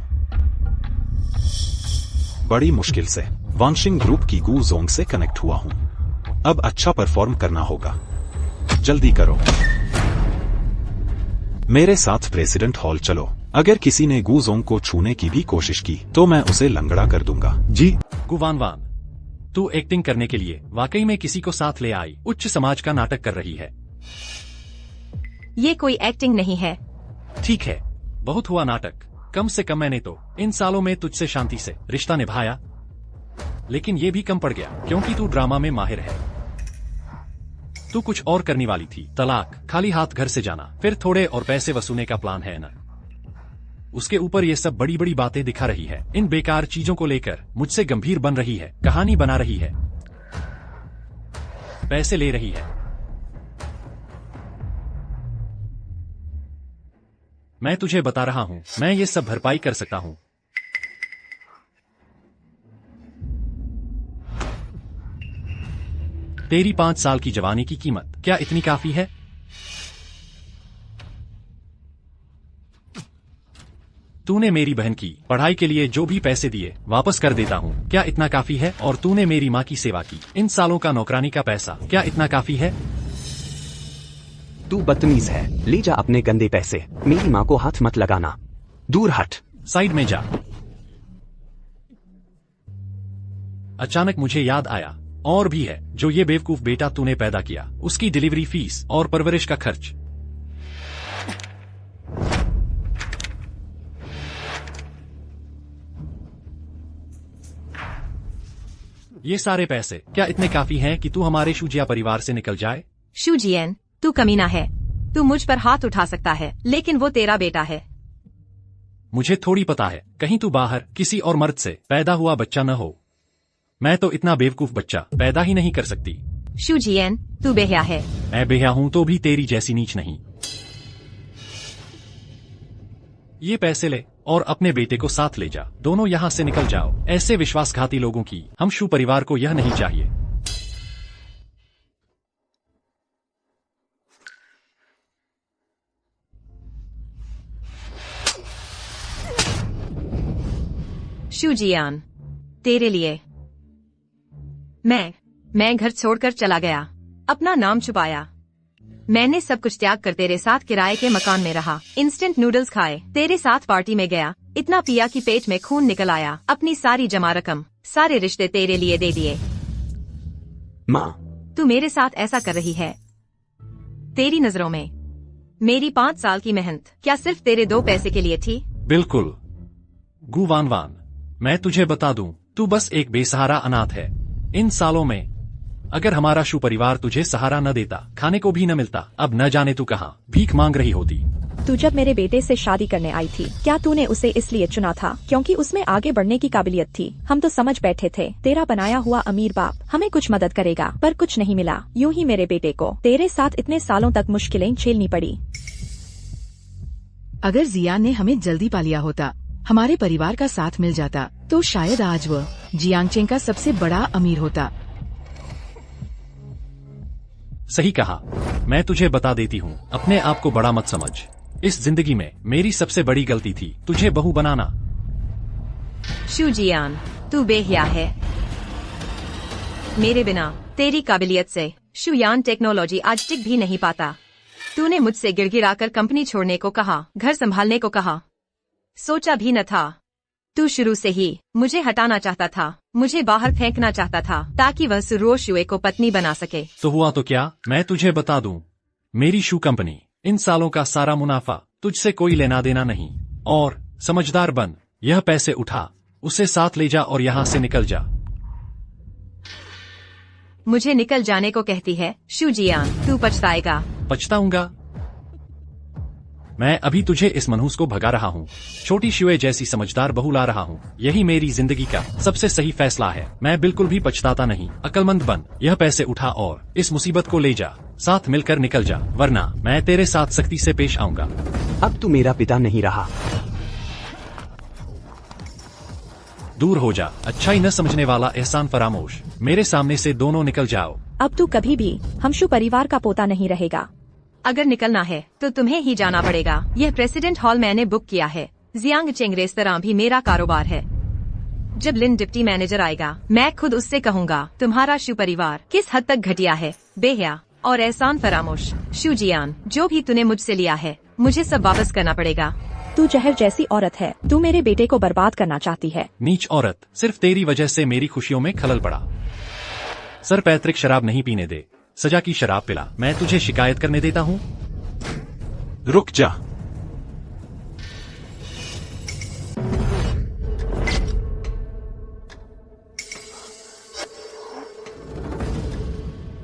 S11: बड़ी मुश्किल से वानशिंग ग्रुप की गु जोंग से कनेक्ट हुआ हूं। अब अच्छा परफॉर्म करना होगा। जल्दी करो, मेरे साथ प्रेसिडेंट हॉल चलो। अगर किसी ने गु जोंग को छूने की भी कोशिश की तो मैं उसे लंगड़ा कर दूंगा।
S4: जी
S7: गु वान वान, तू एक्टिंग करने के लिए वाकई में किसी को साथ ले आई उच्च समाज का नाटक कर रही है।
S2: ये कोई एक्टिंग नहीं है।
S7: ठीक है, बहुत हुआ नाटक। कम से कम मैंने तो इन सालों में तुझसे शांति से रिश्ता निभाया, लेकिन ये भी कम पड़ गया क्योंकि तू ड्रामा में माहिर है। तू कुछ और करने वाली थी, तलाक, खाली हाथ घर से जाना, फिर थोड़े और पैसे वसूलने का प्लान है ना? उसके ऊपर ये सब बड़ी बड़ी बातें दिखा रही है। इन बेकार चीजों को लेकर मुझसे गंभीर बन रही है, कहानी बना रही है, पैसे ले रही है। मैं तुझे बता रहा हूं, मैं ये सब भरपाई कर सकता हूं। तेरी 5 साल की जवानी की कीमत क्या इतनी काफी है? तूने मेरी बहन की पढ़ाई के लिए जो भी पैसे दिए वापस कर देता हूँ, क्या इतना काफी है? और तूने मेरी माँ की सेवा की, इन सालों का नौकरानी का पैसा क्या इतना काफी है?
S5: तू बदतमीज है। ले जा अपने गंदे पैसे। मेरी माँ को हाथ मत लगाना। दूर हट।
S7: साइड में जा। अचानक मुझे याद आया, और भी है जो ये बेवकूफ बेटा तूने पैदा किया, उसकी डिलीवरी फीस और परवरिश का खर्च। ये सारे पैसे क्या इतने काफी हैं कि तू हमारे शुजिया परिवार से निकल जाए?
S2: शुजियन, तू कमीना है। तू मुझ पर हाथ उठा सकता है, लेकिन वो तेरा बेटा है।
S7: मुझे थोड़ी पता है, कहीं तू बाहर किसी और मर्द से पैदा हुआ बच्चा न हो। मैं तो इतना बेवकूफ बच्चा पैदा ही नहीं कर सकती।
S2: शुजियन, तू बेहया है।
S7: मैं बेहया हूं तो भी तेरी जैसी नीच नहीं। ये पैसे ले और अपने बेटे को साथ ले जा। दोनों यहाँ से निकल जाओ। ऐसे विश्वासघाती लोगों की हम शू परिवार को यह नहीं चाहिए।
S2: शुजियान, तेरे लिए मैं घर छोड़कर चला गया, अपना नाम छुपाया। मैंने सब कुछ त्याग कर तेरे साथ किराए के मकान में रहा, इंस्टेंट नूडल्स खाए, तेरे साथ पार्टी में गया, इतना पिया कि पेट में खून निकल आया, अपनी सारी जमा रकम, सारे रिश्ते तेरे लिए दे दिए।
S5: माँ,
S2: तू मेरे साथ ऐसा कर रही है। तेरी नजरों में मेरी 5 साल की मेहनत क्या सिर्फ तेरे 2 पैसे के लिए थी?
S7: बिल्कुल गु वान वान, मैं तुझे बता दूं, तू बस एक बेसहारा अनाथ है। इन सालों में अगर हमारा शू परिवार तुझे सहारा न देता, खाने को भी न मिलता, अब न जाने तू कहाँ भीख मांग रही होती।
S10: तू जब मेरे बेटे से शादी करने आई थी, क्या तूने उसे इसलिए चुना था क्योंकि उसमें आगे बढ़ने की काबिलियत थी? हम तो समझ बैठे थे तेरा बनाया हुआ अमीर बाप हमें कुछ मदद करेगा, पर कुछ नहीं मिला। यूं ही मेरे बेटे को तेरे साथ इतने सालों तक मुश्किलें झेलनी पड़ी।
S9: अगर जियान ने हमें जल्दी पा लिया होता, हमारे परिवार का साथ मिल जाता, तो शायद आज वह जियांगचेंग का सबसे बड़ा अमीर होता।
S7: सही कहा। मैं तुझे बता देती हूँ, अपने आप को बड़ा मत समझ। इस जिंदगी में मेरी सबसे बड़ी गलती थी तुझे बहू बनाना।
S2: शू जियान, तू बेहया है। मेरे बिना तेरी काबिलियत से शुयान टेक्नोलॉजी आज टिक भी नहीं पाता। तूने मुझसे गिड़गिड़ाकर कंपनी छोड़ने को कहा, घर संभालने को कहा, सोचा भी न था। तू शुरू से ही मुझे हटाना चाहता था, मुझे बाहर फेंकना चाहता था ताकि वह सुरो शुए को पत्नी बना सके।
S7: तो हुआ तो क्या? मैं तुझे बता दूं, मेरी शू कंपनी, इन सालों का सारा मुनाफा तुझसे कोई लेना देना नहीं। और समझदार बन, यह पैसे उठा, उसे साथ ले जा और यहाँ से निकल जा।
S2: मुझे निकल जाने को कहती है शू जियान, तू पछताएगा।
S7: पछताऊंगा? मैं अभी तुझे इस मनहूस को भगा रहा हूँ, छोटी शुए जैसी समझदार बहू ला रहा हूँ। यही मेरी जिंदगी का सबसे सही फैसला है। मैं बिल्कुल भी पछताता नहीं। अक्लमंद बन, यह पैसे उठा और इस मुसीबत को ले जा, साथ मिलकर निकल जा, वरना मैं तेरे साथ सख्ती से पेश आऊंगा।
S5: अब तू मेरा पिता नहीं रहा।
S7: दूर हो जा, अच्छाई न समझने वाला एहसान फरामोश। मेरे सामने से दोनों निकल जाओ।
S10: अब तू कभी भी हम शू परिवार का पोता नहीं रहेगा।
S2: अगर निकलना है तो तुम्हें ही जाना पड़ेगा। यह प्रेसिडेंट हॉल मैंने बुक किया है। जियांगचेंग रेस्तरां भी मेरा कारोबार है। जब लिन डिप्टी मैनेजर आएगा, मैं खुद उससे कहूँगा तुम्हारा शू परिवार किस हद तक घटिया है, बेहया और एहसान फरामोश। शू जियान, जो भी तूने मुझसे लिया है, मुझे सब वापस करना पड़ेगा।
S10: तू जहर जैसी औरत है, तू मेरे बेटे को बर्बाद करना चाहती है।
S7: नीच औरत, सिर्फ तेरी वजह से मेरी खुशियों में खलल पड़ा। सर पैतृक शराब नहीं पीने दे, सजा की शराब पिला। मैं तुझे शिकायत करने देता हूँ।
S11: रुक जा।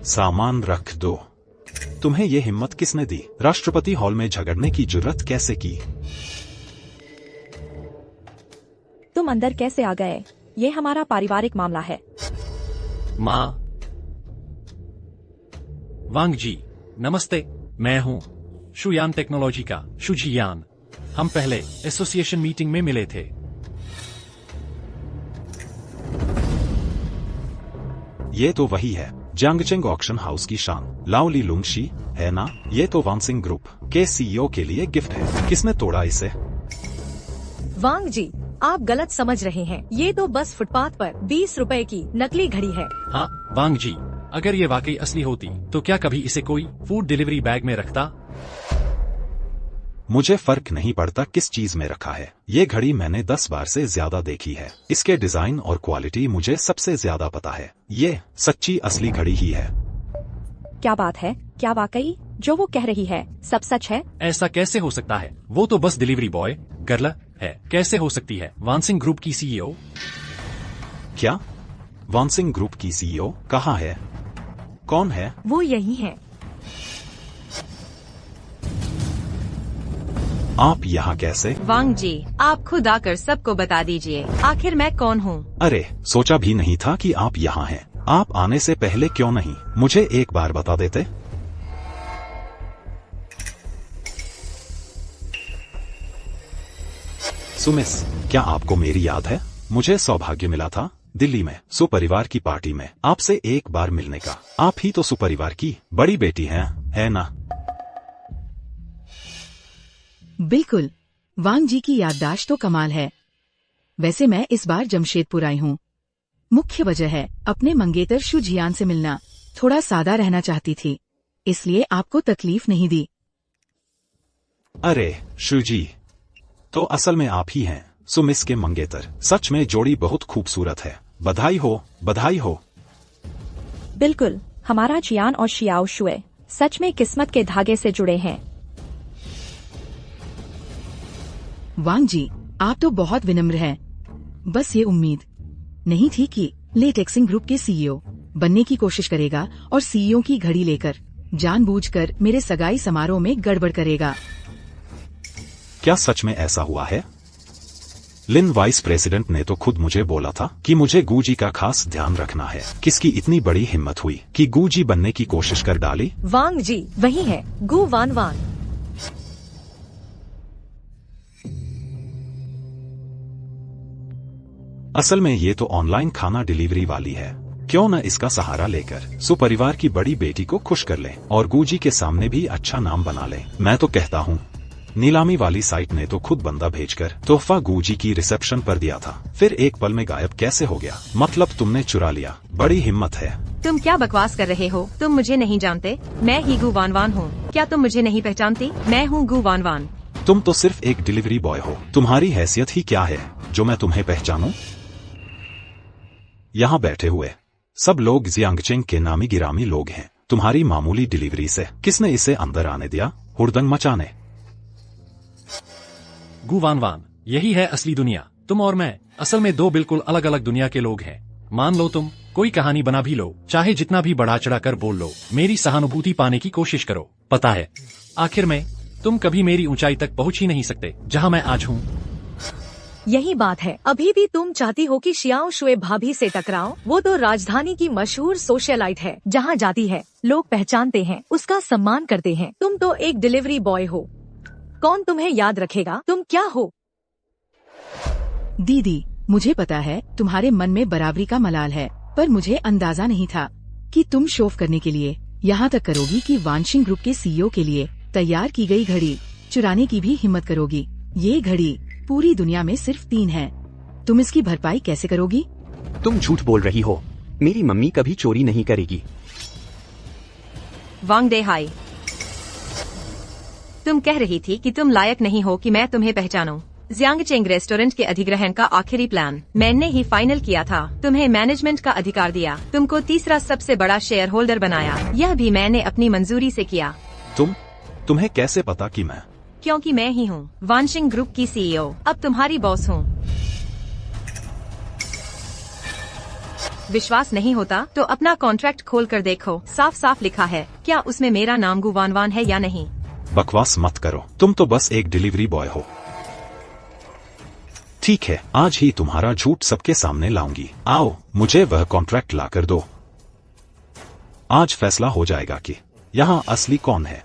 S11: सामान रख दो। तुम्हें ये हिम्मत किसने दी? राष्ट्रपति हॉल में झगड़ने की जुर्रत कैसे की?
S10: तुम अंदर कैसे आ गए? ये हमारा पारिवारिक मामला है।
S7: माँ। वांग जी, नमस्ते। मैं हूँ शुयान टेक्नोलॉजी का शू जियान। हम पहले एसोसिएशन मीटिंग में मिले थे।
S11: ये तो वही है, जियांगचेंग ऑक्शन हाउस की शान, लाओली लुंगशी, है ना? ये तो वानसिंग ग्रुप के सीईओ के लिए गिफ्ट है। किसने तोड़ा इसे?
S8: वांग जी, आप गलत समझ रहे हैं। ये तो बस फुटपाथ पर 20 रुपए की नकली घड़ी है।
S7: हाँ वांग जी, अगर ये वाकई असली होती तो क्या कभी इसे कोई फूड डिलीवरी बैग में रखता?
S11: मुझे फर्क नहीं पड़ता किस चीज में रखा है। ये घड़ी मैंने 10 बार से ज्यादा देखी है। इसके डिजाइन और क्वालिटी मुझे सबसे ज्यादा पता है। ये सच्ची असली घड़ी ही है।
S10: क्या बात है? क्या वाकई जो वो कह रही है सब सच है?
S7: ऐसा कैसे हो सकता है? वो तो बस डिलीवरी बॉय गर्ल है। कैसे हो सकती है? वानसिंग ग्रुप की सीईओ।
S11: क्या? वानसिंग ग्रुप की सीईओ कहाँ है? कौन है?
S8: वो यही है।
S11: आप यहाँ कैसे?
S2: वांग जी, आप खुद आकर सबको बता दीजिए, आखिर मैं कौन हूँ।
S11: अरे, सोचा भी नहीं था कि आप यहाँ हैं। आप आने से पहले क्यों नहीं मुझे एक बार बता देते? सुमिस, क्या आपको मेरी याद है? मुझे सौभाग्य मिला था दिल्ली में सुपरिवार की पार्टी में आपसे एक बार मिलने का। आप ही तो सुपरिवार की बड़ी बेटी हैं, है ना?
S9: बिल्कुल, वांग जी की याददाश्त तो कमाल है। वैसे मैं इस बार जमशेदपुर आई हूँ। मुख्य वजह है अपने मंगेतर शू जियान से मिलना। थोड़ा सादा रहना चाहती थी, इसलिए आपको तकलीफ नहीं दी।
S11: अरे शूजी, तो असल में आप ही हैं सुमिस के मंगेतर। सच में जोड़ी बहुत खूबसूरत है। बधाई हो, बधाई हो।
S10: बिल्कुल, हमारा जियान और शियाओ शुए सच में किस्मत के धागे से जुड़े हैं।
S9: वांग जी, आप तो बहुत विनम्र हैं। बस ये उम्मीद नहीं थी कि लेटेक्सिंग ग्रुप के सीईओ बनने की कोशिश करेगा और सीईओ की घड़ी लेकर जानबूझकर मेरे सगाई समारोह में गड़बड़ करेगा।
S11: क्या सच में ऐसा हुआ है? लिन वाइस प्रेसिडेंट ने तो खुद मुझे बोला था कि मुझे गूजी का खास ध्यान रखना है। किसकी इतनी बड़ी हिम्मत हुई कि गूजी बनने की कोशिश कर डाली?
S8: वांग जी, वही है, गु वान वान।
S11: असल में ये तो ऑनलाइन खाना डिलीवरी वाली है। क्यों न इसका सहारा लेकर सुपरिवार की बड़ी बेटी को खुश कर लें और गूजी के सामने भी अच्छा नाम बना लें। मैं तो कहता हूँ नीलामी वाली साइट ने तो खुद बंदा भेजकर तोहफा गूजी की रिसेप्शन पर दिया था, फिर एक पल में गायब कैसे हो गया? मतलब तुमने चुरा लिया। बड़ी हिम्मत है।
S2: तुम क्या बकवास कर रहे हो? तुम मुझे नहीं जानते, मैं ही गु वान वान हूँ। क्या तुम मुझे नहीं पहचानती? मैं हूँ गु वान वान।
S11: तुम तो सिर्फ एक डिलीवरी बॉय हो। तुम्हारी हैसियत ही क्या है जो मैं तुम्हें पहचानूं? यहाँ बैठे हुए सब लोग जियांगचेंग के नामी गिरामी लोग हैं। तुम्हारी मामूली डिलीवरी से किसने इसे अंदर आने दिया? हुड़दंग मचाने।
S7: गु वान वान, यही है असली दुनिया। तुम और मैं असल में दो बिल्कुल अलग अलग दुनिया के लोग हैं। मान लो तुम कोई कहानी बना भी लो, चाहे जितना भी बढ़ा चढ़ा कर बोल लो, मेरी सहानुभूति पाने की कोशिश करो। पता है, आखिर में तुम कभी मेरी ऊंचाई तक पहुंच ही नहीं सकते जहां मैं आज हूं।
S8: यही बात है। अभी भी तुम चाहती हो कि शियाओ शुए भाभी से टकराओ? वो तो राजधानी की मशहूर सोशलाइट है। जहाँ जाती है लोग पहचानते हैं, उसका सम्मान करते हैं। तुम तो एक डिलीवरी बॉय हो। कौन तुम्हें याद रखेगा? तुम क्या हो?
S9: दीदी, मुझे पता है तुम्हारे मन में बराबरी का मलाल है, पर मुझे अंदाजा नहीं था कि तुम शोफ करने के लिए यहाँ तक करोगी कि वानशिंग ग्रुप के सीईओ के लिए तैयार की गई घड़ी चुराने की भी हिम्मत करोगी। ये घड़ी पूरी दुनिया में सिर्फ 3 है। तुम इसकी भरपाई कैसे करोगी?
S5: तुम झूठ बोल रही हो। मेरी मम्मी कभी चोरी नहीं करेगी।
S2: वांग दे हाई, तुम कह रही थी कि तुम लायक नहीं हो कि मैं तुम्हें पहचानूं। जियांगचेंग रेस्टोरेंट के अधिग्रहण का आखिरी प्लान मैंने ही फाइनल किया था। तुम्हें मैनेजमेंट का अधिकार दिया, तुमको तीसरा सबसे बड़ा शेयर होल्डर बनाया। यह भी मैंने अपनी मंजूरी से किया।
S11: तुम्हें कैसे पता कि मैं?
S2: क्योंकि मैं ही हूँ वानशिंग ग्रुप की सीईओ। अब तुम्हारी बॉस हूँ। विश्वास नहीं होता तो अपना कॉन्ट्रैक्ट खोल कर देखो, साफ साफ लिखा है। क्या उसमें मेरा नाम गु वान वान है या नहीं?
S11: बकवास मत करो, तुम तो बस एक डिलीवरी बॉय हो। ठीक है, आज ही तुम्हारा झूठ सबके सामने लाऊंगी। आओ, मुझे वह कॉन्ट्रैक्ट लाकर दो। आज फैसला हो जाएगा कि यहाँ असली कौन है।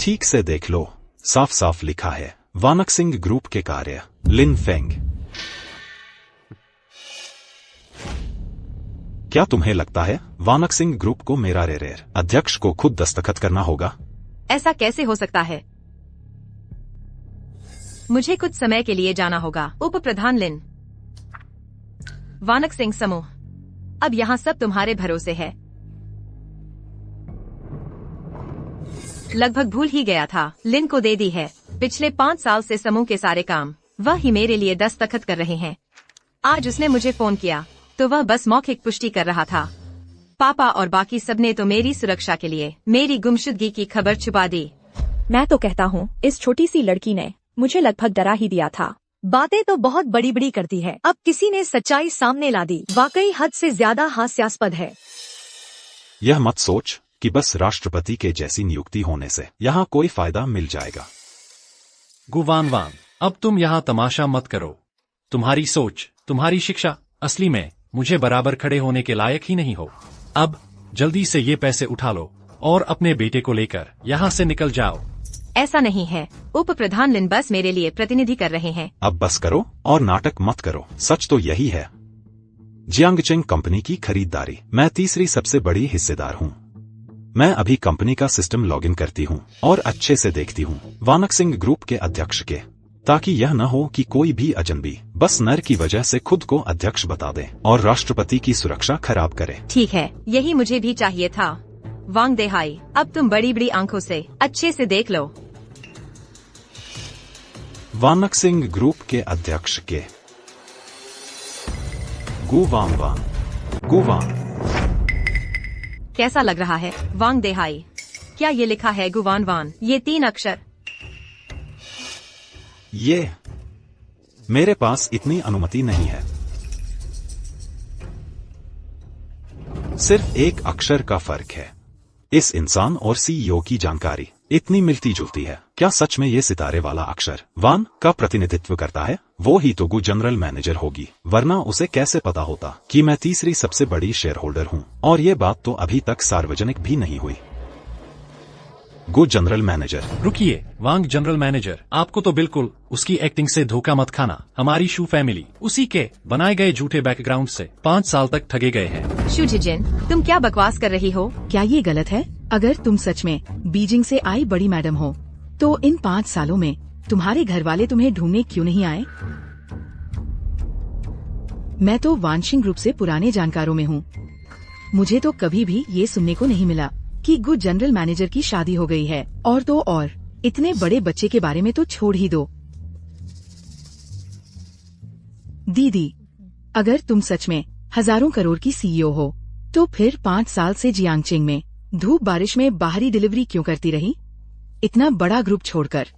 S11: ठीक से देख लो, साफ साफ लिखा है वानक्सिंग ग्रुप के कार्य लिन फेंग। क्या तुम्हें लगता है वानक्सिंग ग्रुप को मेरा रेरेर अध्यक्ष को खुद दस्तखत करना होगा?
S2: ऐसा कैसे हो सकता है? मुझे कुछ समय के लिए जाना होगा। उप प्रधान लिन, वानक्सिंग समूह, अब यहाँ सब तुम्हारे भरोसे है। लगभग भूल ही गया था, लिन को दे दी है। पिछले 5 साल से समूह के सारे काम वह ही मेरे लिए दस्तखत कर रहे हैं। आज उसने मुझे फोन किया तो वह बस मौखिक पुष्टि कर रहा था। पापा और बाकी सबने तो मेरी सुरक्षा के लिए मेरी गुमशुदगी की खबर छुपा दी।
S10: मैं तो कहता हूँ इस छोटी सी लड़की ने मुझे लगभग डरा ही दिया था।
S8: बातें तो बहुत बड़ी बड़ी करती है। अब किसी ने सच्चाई सामने ला दी। वाकई हद से ज्यादा हास्यास्पद है।
S11: यह मत सोच कि बस राष्ट्रपति के जैसी नियुक्ति होने से यहाँ कोई फायदा मिल जाएगा।
S7: गु वान वान, अब तुम यहाँ तमाशा मत करो। तुम्हारी सोच, तुम्हारी शिक्षा असली में मुझे बराबर खड़े होने के लायक ही नहीं हो। अब जल्दी से ये पैसे उठा लो और अपने बेटे को लेकर यहाँ से निकल जाओ।
S2: ऐसा नहीं है, उप प्रधान लिन बस मेरे लिए प्रतिनिधि कर रहे हैं।
S11: अब बस करो और नाटक मत करो। सच तो यही है, जियांगचेंग कंपनी की खरीदारी मैं तीसरी सबसे बड़ी हिस्सेदार हूँ। मैं अभी कंपनी का सिस्टम लॉगिन करती हूँ और अच्छे से देखती हूँ वानक्सिंग ग्रुप के अध्यक्ष के ताकि यह न हो कि कोई भी अजनबी बस नर की वजह से खुद को अध्यक्ष बता दे और राष्ट्रपति की सुरक्षा खराब करे।
S2: ठीक है, यही मुझे भी चाहिए था। वांग देहाई, अब तुम बड़ी बड़ी आंखों से अच्छे से देख लो।
S11: वानक सिंह ग्रुप के अध्यक्ष के गुवान वान गुवान।
S2: कैसा लग रहा है वांग देहाई? क्या ये लिखा है गुवान वान? ये 3 अक्षर।
S11: ये मेरे पास इतनी अनुमति नहीं है। सिर्फ एक अक्षर का फर्क है। इस इंसान और सीईओ की जानकारी इतनी मिलती जुलती है। क्या सच में ये सितारे वाला अक्षर वान का प्रतिनिधित्व करता है? वो ही तो गु जनरल मैनेजर होगी, वरना उसे कैसे पता होता कि मैं तीसरी सबसे बड़ी शेयर होल्डर हूँ? और ये बात तो अभी तक सार्वजनिक भी नहीं हुई। गु जनरल मैनेजर।
S7: रुकिए वांग जनरल मैनेजर, आपको तो बिल्कुल उसकी एक्टिंग से धोखा मत खाना। हमारी शू फैमिली उसी के बनाए गए झूठे बैकग्राउंड से 5 साल तक ठगे गए हैं।
S2: शू जिजिन, तुम क्या बकवास कर रही हो?
S9: क्या ये गलत है? अगर तुम सच में बीजिंग से आई बड़ी मैडम हो तो इन 5 सालों में तुम्हारे घर वाले तुम्हें ढूंढने क्यों नहीं आए? मैं तो वानशिंग ग्रुप से पुराने जानकारों में हूँ। मुझे तो कभी भी ये सुनने को नहीं मिला कि गु जनरल मैनेजर की शादी हो गई है। और तो और इतने बड़े बच्चे के बारे में तो छोड़ ही दो। दीदी, अगर तुम सच में हजारों करोड़ की सीईओ हो तो फिर 5 साल से जियांगचेंग में धूप बारिश में बाहरी डिलीवरी क्यों करती रही? इतना बड़ा ग्रुप छोड़कर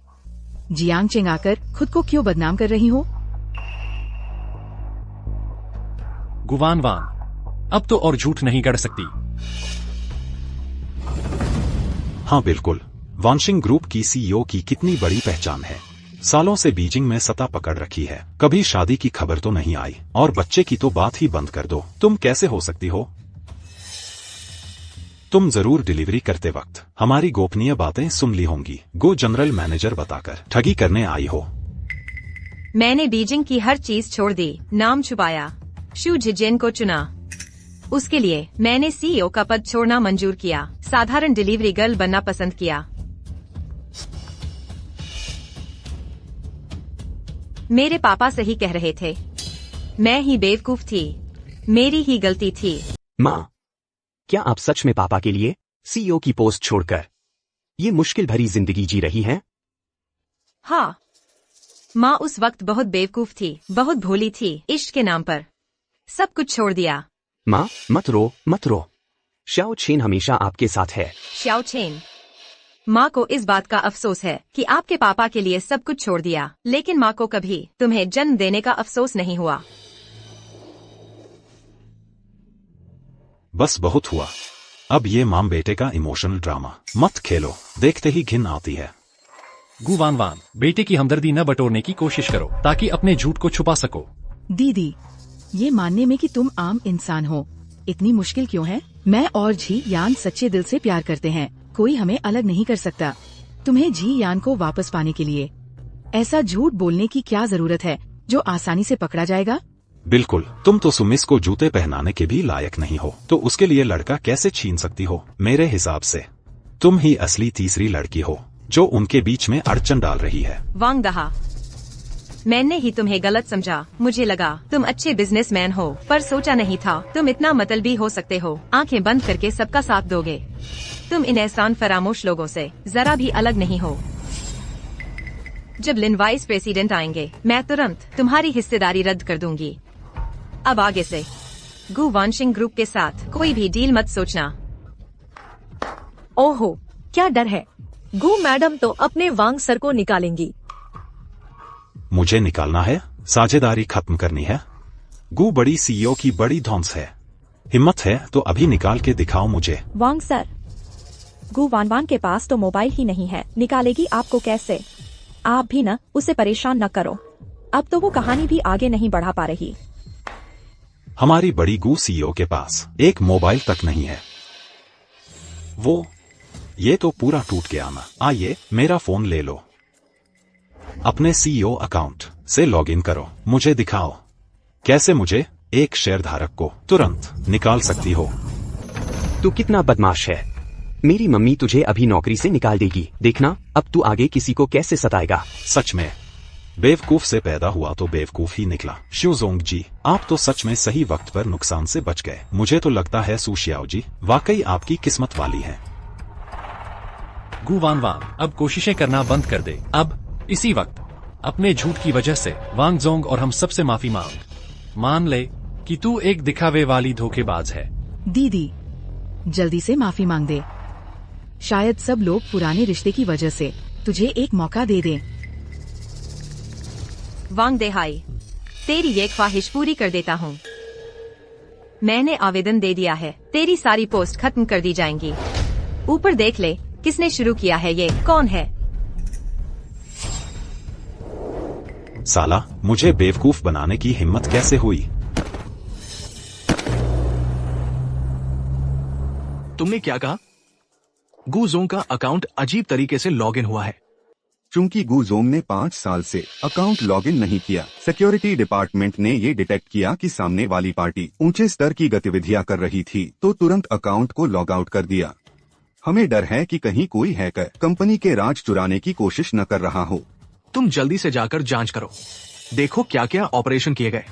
S9: जियांगचेंग आकर खुद को क्यों बदनाम कर रही हो?
S7: गुवान वान, अब तो और झूठ नहीं गढ़ सकती।
S11: हाँ बिल्कुल, वानशिंग ग्रुप की सीईओ की कितनी बड़ी पहचान है। सालों से बीजिंग में सत्ता पकड़ रखी है। कभी शादी की खबर तो नहीं आई और बच्चे की तो बात ही बंद कर दो। तुम कैसे हो सकती हो? तुम जरूर डिलीवरी करते वक्त हमारी गोपनीय बातें सुन ली होंगी। गो जनरल मैनेजर बताकर ठगी करने आई हो।
S2: मैंने बीजिंग की हर चीज छोड़ दी, नाम छुपाया, शू जिजिन को चुना। उसके लिए मैंने सीईओ का पद छोड़ना मंजूर किया, साधारण डिलीवरी गर्ल बनना पसंद किया। मेरे पापा सही कह रहे थे, मैं ही बेवकूफ थी, मेरी ही गलती थी।
S5: माँ, क्या आप सच में पापा के लिए सीईओ की पोस्ट छोड़कर ये मुश्किल भरी जिंदगी जी रही हैं?
S2: हाँ, माँ उस वक्त बहुत बेवकूफ थी, बहुत भोली थी। इश्क के नाम पर सब कुछ छोड़ दिया।
S5: माँ मत रो मत रो, शाओ चेन हमेशा आपके साथ है।
S2: शाओ चेन, माँ को इस बात का अफसोस है कि आपके पापा के लिए सब कुछ छोड़ दिया, लेकिन माँ को कभी तुम्हें जन्म देने का अफसोस नहीं हुआ।
S11: बस बहुत हुआ। अब ये माम बेटे का इमोशनल ड्रामा मत खेलो, देखते ही घिन आती है।
S7: गुवान वान, बेटे की हमदर्दी न बटोरने की कोशिश करो ताकि अपने झूठ को छुपा सको।
S9: दीदी, ये मानने में कि तुम आम इंसान हो इतनी मुश्किल क्यों है? मैं और जी यान सच्चे दिल से प्यार करते हैं, कोई हमें अलग नहीं कर सकता। तुम्हें जी यान को वापस पाने के लिए ऐसा झूठ बोलने की क्या जरूरत है जो आसानी से पकड़ा जाएगा?
S11: बिल्कुल, तुम तो सुमिस को जूते पहनाने के भी लायक नहीं हो, तो उसके लिए लड़का कैसे छीन सकती हो? मेरे हिसाब से तुम ही असली तीसरी लड़की हो जो उनके बीच में अड़चन डाल रही है।
S2: वांग दहा, मैंने ही तुम्हें गलत समझा। मुझे लगा तुम अच्छे बिजनेसमैन हो, पर सोचा नहीं था तुम इतना मतलबी हो सकते हो। आंखें बंद करके सबका साथ दोगे। तुम इन एहसान फरामोश लोगों से जरा भी अलग नहीं हो। जब लिन वाइस प्रेसिडेंट आएंगे, मैं तुरंत तुम्हारी हिस्सेदारी रद्द कर दूंगी। अब आगे से गु वानशिंग ग्रुप के साथ कोई भी डील मत सोचना।
S8: ओहो, क्या डर है? गु मैडम तो अपने वांग सर को निकालेंगी।
S11: मुझे निकालना है? साझेदारी खत्म करनी है? गु बड़ी सीईओ की बड़ी धौंस है। हिम्मत है तो अभी निकाल के दिखाओ मुझे।
S10: वांग सर, गु वान वान के पास तो मोबाइल ही नहीं है, निकालेगी आपको कैसे? आप भी न उसे परेशान न करो, अब तो वो कहानी भी आगे नहीं बढ़ा पा रही।
S11: हमारी बड़ी गु सीईओ के पास एक मोबाइल तक नहीं है। वो ये तो पूरा टूट गया ना। आइए मेरा फोन ले लो, अपने सीईओ अकाउंट से लॉगिन करो, मुझे दिखाओ कैसे मुझे एक शेयर धारक को तुरंत निकाल सकती हो।
S5: तू कितना बदमाश है। मेरी मम्मी तुझे अभी नौकरी से निकाल देगी, देखना अब तू आगे किसी को कैसे सताएगा।
S11: सच में बेवकूफ से पैदा हुआ तो बेवकूफ ही निकला। शूजोंग जी, आप तो सच में सही वक्त पर नुकसान से बच गए। मुझे तो लगता है सुशियाओ जी वाकई आपकी किस्मत वाली है।
S7: गु वान वान, अब कोशिशें करना बंद कर दे। अब इसी वक्त अपने झूठ की वजह से वांग जोंग और हम सबसे माफी मांग। मान ले कि तू एक दिखावे वाली धोखेबाज है।
S9: दीदी, जल्दी से माफी मांग दे। शायद सब लोग पुराने रिश्ते की वजह से तुझे एक मौका दे दें।
S2: वांग देहाई, तेरी ये ख्वाहिश पूरी कर देता हूँ। मैंने आवेदन दे दिया है, तेरी सारी पोस्ट खत्म कर दी जाएंगी। ऊपर देख ले, किसने शुरू किया है, ये कौन है?
S11: साला, मुझे बेवकूफ बनाने की हिम्मत कैसे हुई?
S1: तुमने क्या कहा? गुजोंग का अकाउंट अजीब तरीके से लॉगिन हुआ है।
S4: चूंकि गुजोंग ने 5 साल से अकाउंट लॉगिन नहीं किया, सिक्योरिटी डिपार्टमेंट ने ये डिटेक्ट किया कि सामने वाली पार्टी ऊंचे स्तर की गतिविधियां कर रही थी, तो तुरंत अकाउंट को लॉग आउट कर दिया। हमें डर है कि कहीं कोई हैकर कंपनी के राज चुराने की कोशिश न कर रहा हो।
S1: तुम जल्दी से जाकर जांच करो, देखो क्या क्या ऑपरेशन किए गए।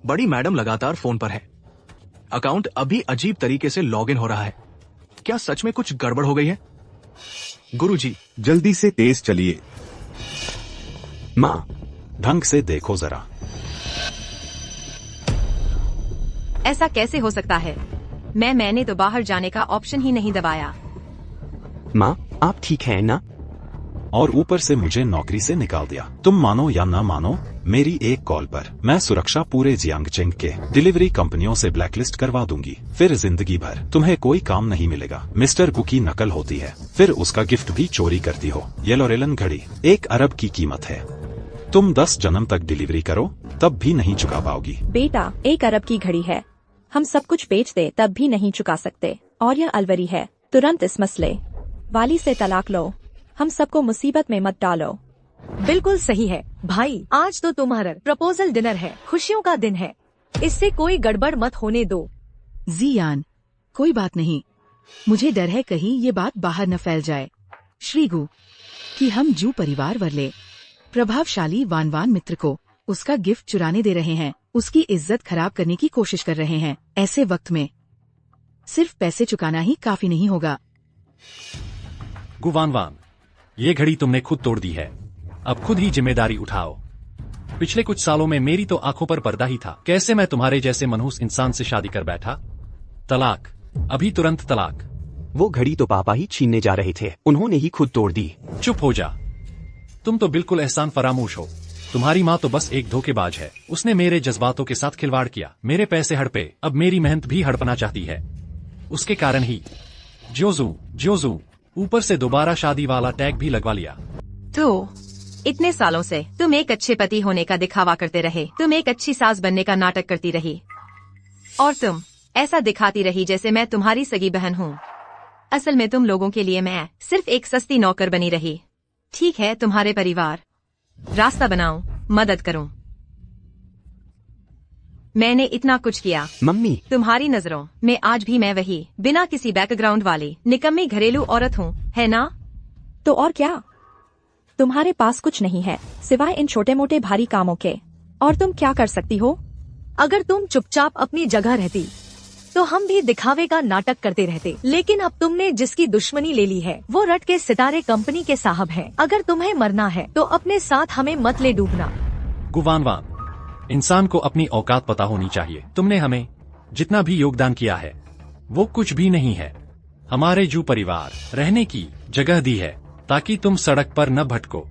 S1: बड़ी मैडम लगातार फोन पर है। अकाउंट अभी अजीब तरीके से लॉगिन हो रहा है। क्या सच में कुछ गड़बड़ हो गई है? गुरुजी,
S4: जल्दी से तेज चलिए।
S11: माँ, ढंग से देखो जरा।
S2: ऐसा कैसे हो सकता है? मैंने तो बाहर जाने का ऑप्शन ही नहीं दबाया।
S5: माँ, आप ठीक हैं ना?
S11: और ऊपर से मुझे नौकरी से निकाल दिया। तुम मानो या ना मानो, मेरी एक कॉल पर मैं सुरक्षा पूरे जियांगचेंग के डिलीवरी कंपनियों से ब्लैकलिस्ट करवा दूंगी। फिर जिंदगी भर तुम्हें कोई काम नहीं मिलेगा। मिस्टर गु की नकल होती है, फिर उसका गिफ्ट भी चोरी करती हो। येलोरेलन घड़ी 1 अरब की कीमत है। तुम 10 जन्म तक डिलीवरी करो तब भी नहीं चुका पाओगी।
S10: बेटा, 1 अरब की घड़ी है, हम सब कुछ बेच दे तब भी नहीं चुका सकते। और यह अलवरी है, तुरंत इस मसले वाली से तलाक लो। हम सबको मुसीबत में मत डालो।
S8: बिल्कुल सही है भाई, आज तो तुम्हारा प्रपोजल डिनर है, खुशियों का दिन है, इससे कोई गड़बड़ मत होने दो।
S9: जियान, कोई बात नहीं, मुझे डर है कहीं ये बात बाहर न फैल जाए श्रीगु कि हम जू परिवार वाले प्रभावशाली वानवान मित्र को उसका गिफ्ट चुराने दे रहे हैं, उसकी इज्जत खराब करने की कोशिश कर रहे हैं। ऐसे वक्त में सिर्फ पैसे चुकाना ही काफी नहीं होगा।
S7: गुवानवान, ये घड़ी तुमने खुद तोड़ दी है, अब खुद ही जिम्मेदारी उठाओ। पिछले कुछ सालों में मेरी तो आंखों पर पर्दा ही था। कैसे मैं तुम्हारे जैसे मनहूस इंसान से शादी कर बैठा। तलाक, अभी तुरंत तलाक।
S5: वो घड़ी तो पापा ही छीनने जा रहे थे, उन्होंने ही खुद तोड़ दी।
S7: चुप हो जा, तुम तो बिल्कुल एहसान फरामोश हो। तुम्हारी माँ तो बस एक धोखेबाज है। उसने मेरे जज्बातों के साथ खिलवाड़ किया, मेरे पैसे हड़पे, अब मेरी मेहनत भी हड़पना चाहती है। उसके कारण ही जोजू ऊपर से दोबारा शादी वाला टैग भी लगवा लिया।
S2: तो इतने सालों से तुम एक अच्छे पति होने का दिखावा करते रहे, तुम एक अच्छी सास बनने का नाटक करती रही, और तुम ऐसा दिखाती रही जैसे मैं तुम्हारी सगी बहन हूँ। असल में तुम लोगों के लिए मैं सिर्फ एक सस्ती नौकर बनी रही। ठीक है, तुम्हारे परिवार रास्ता बनाऊं, मदद करूं। मैंने इतना कुछ किया।
S5: मम्मी,
S2: तुम्हारी नजरों में आज भी मैं वही बिना किसी बैकग्राउंड वाली निकम्मी घरेलू औरत हूँ, है ना?
S10: तो और क्या, तुम्हारे पास कुछ नहीं है सिवाय इन छोटे मोटे भारी कामों के। और तुम क्या कर सकती हो?
S8: अगर तुम चुपचाप अपनी जगह रहती तो हम भी दिखावे का नाटक करते रहते, लेकिन अब तुमने जिसकी दुश्मनी ले ली है वो रट के सितारे कंपनी के साहब हैं। अगर तुम्हें मरना है तो अपने साथ हमें मत ले डूबना।
S7: गुवानवान, इंसान को अपनी औकात पता होनी चाहिए। तुमने हमें जितना भी योगदान किया है वो कुछ भी नहीं है। हमारे जू परिवार रहने की जगह दी है ताकि तुम सड़क पर न भटको।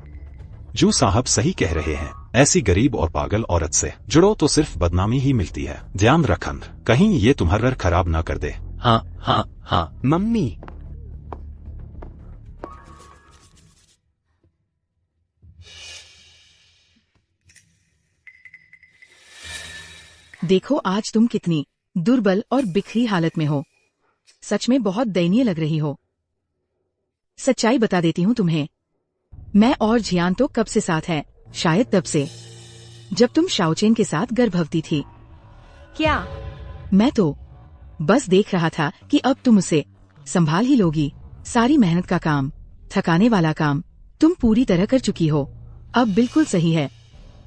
S11: जू साहब सही कह रहे हैं, ऐसी गरीब और पागल औरत से जुड़ो तो सिर्फ बदनामी ही मिलती है। ध्यान रखन, कहीं ये तुम्हारा खराब ना कर दे।
S5: हाँ मम्मी।
S9: देखो आज तुम कितनी दुर्बल और बिखरी हालत में हो, सच में बहुत दयनीय लग रही हो। सच्चाई बता देती हूँ तुम्हें, मैं और जियान तो कब से साथ हैं, शायद तब से जब तुम शाओचेन के साथ गर्भवती थी।
S2: क्या?
S9: मैं तो बस देख रहा था कि अब तुम उसे संभाल ही लोगी। सारी मेहनत का काम थकाने वाला काम तुम पूरी तरह कर चुकी हो। अब बिल्कुल सही है,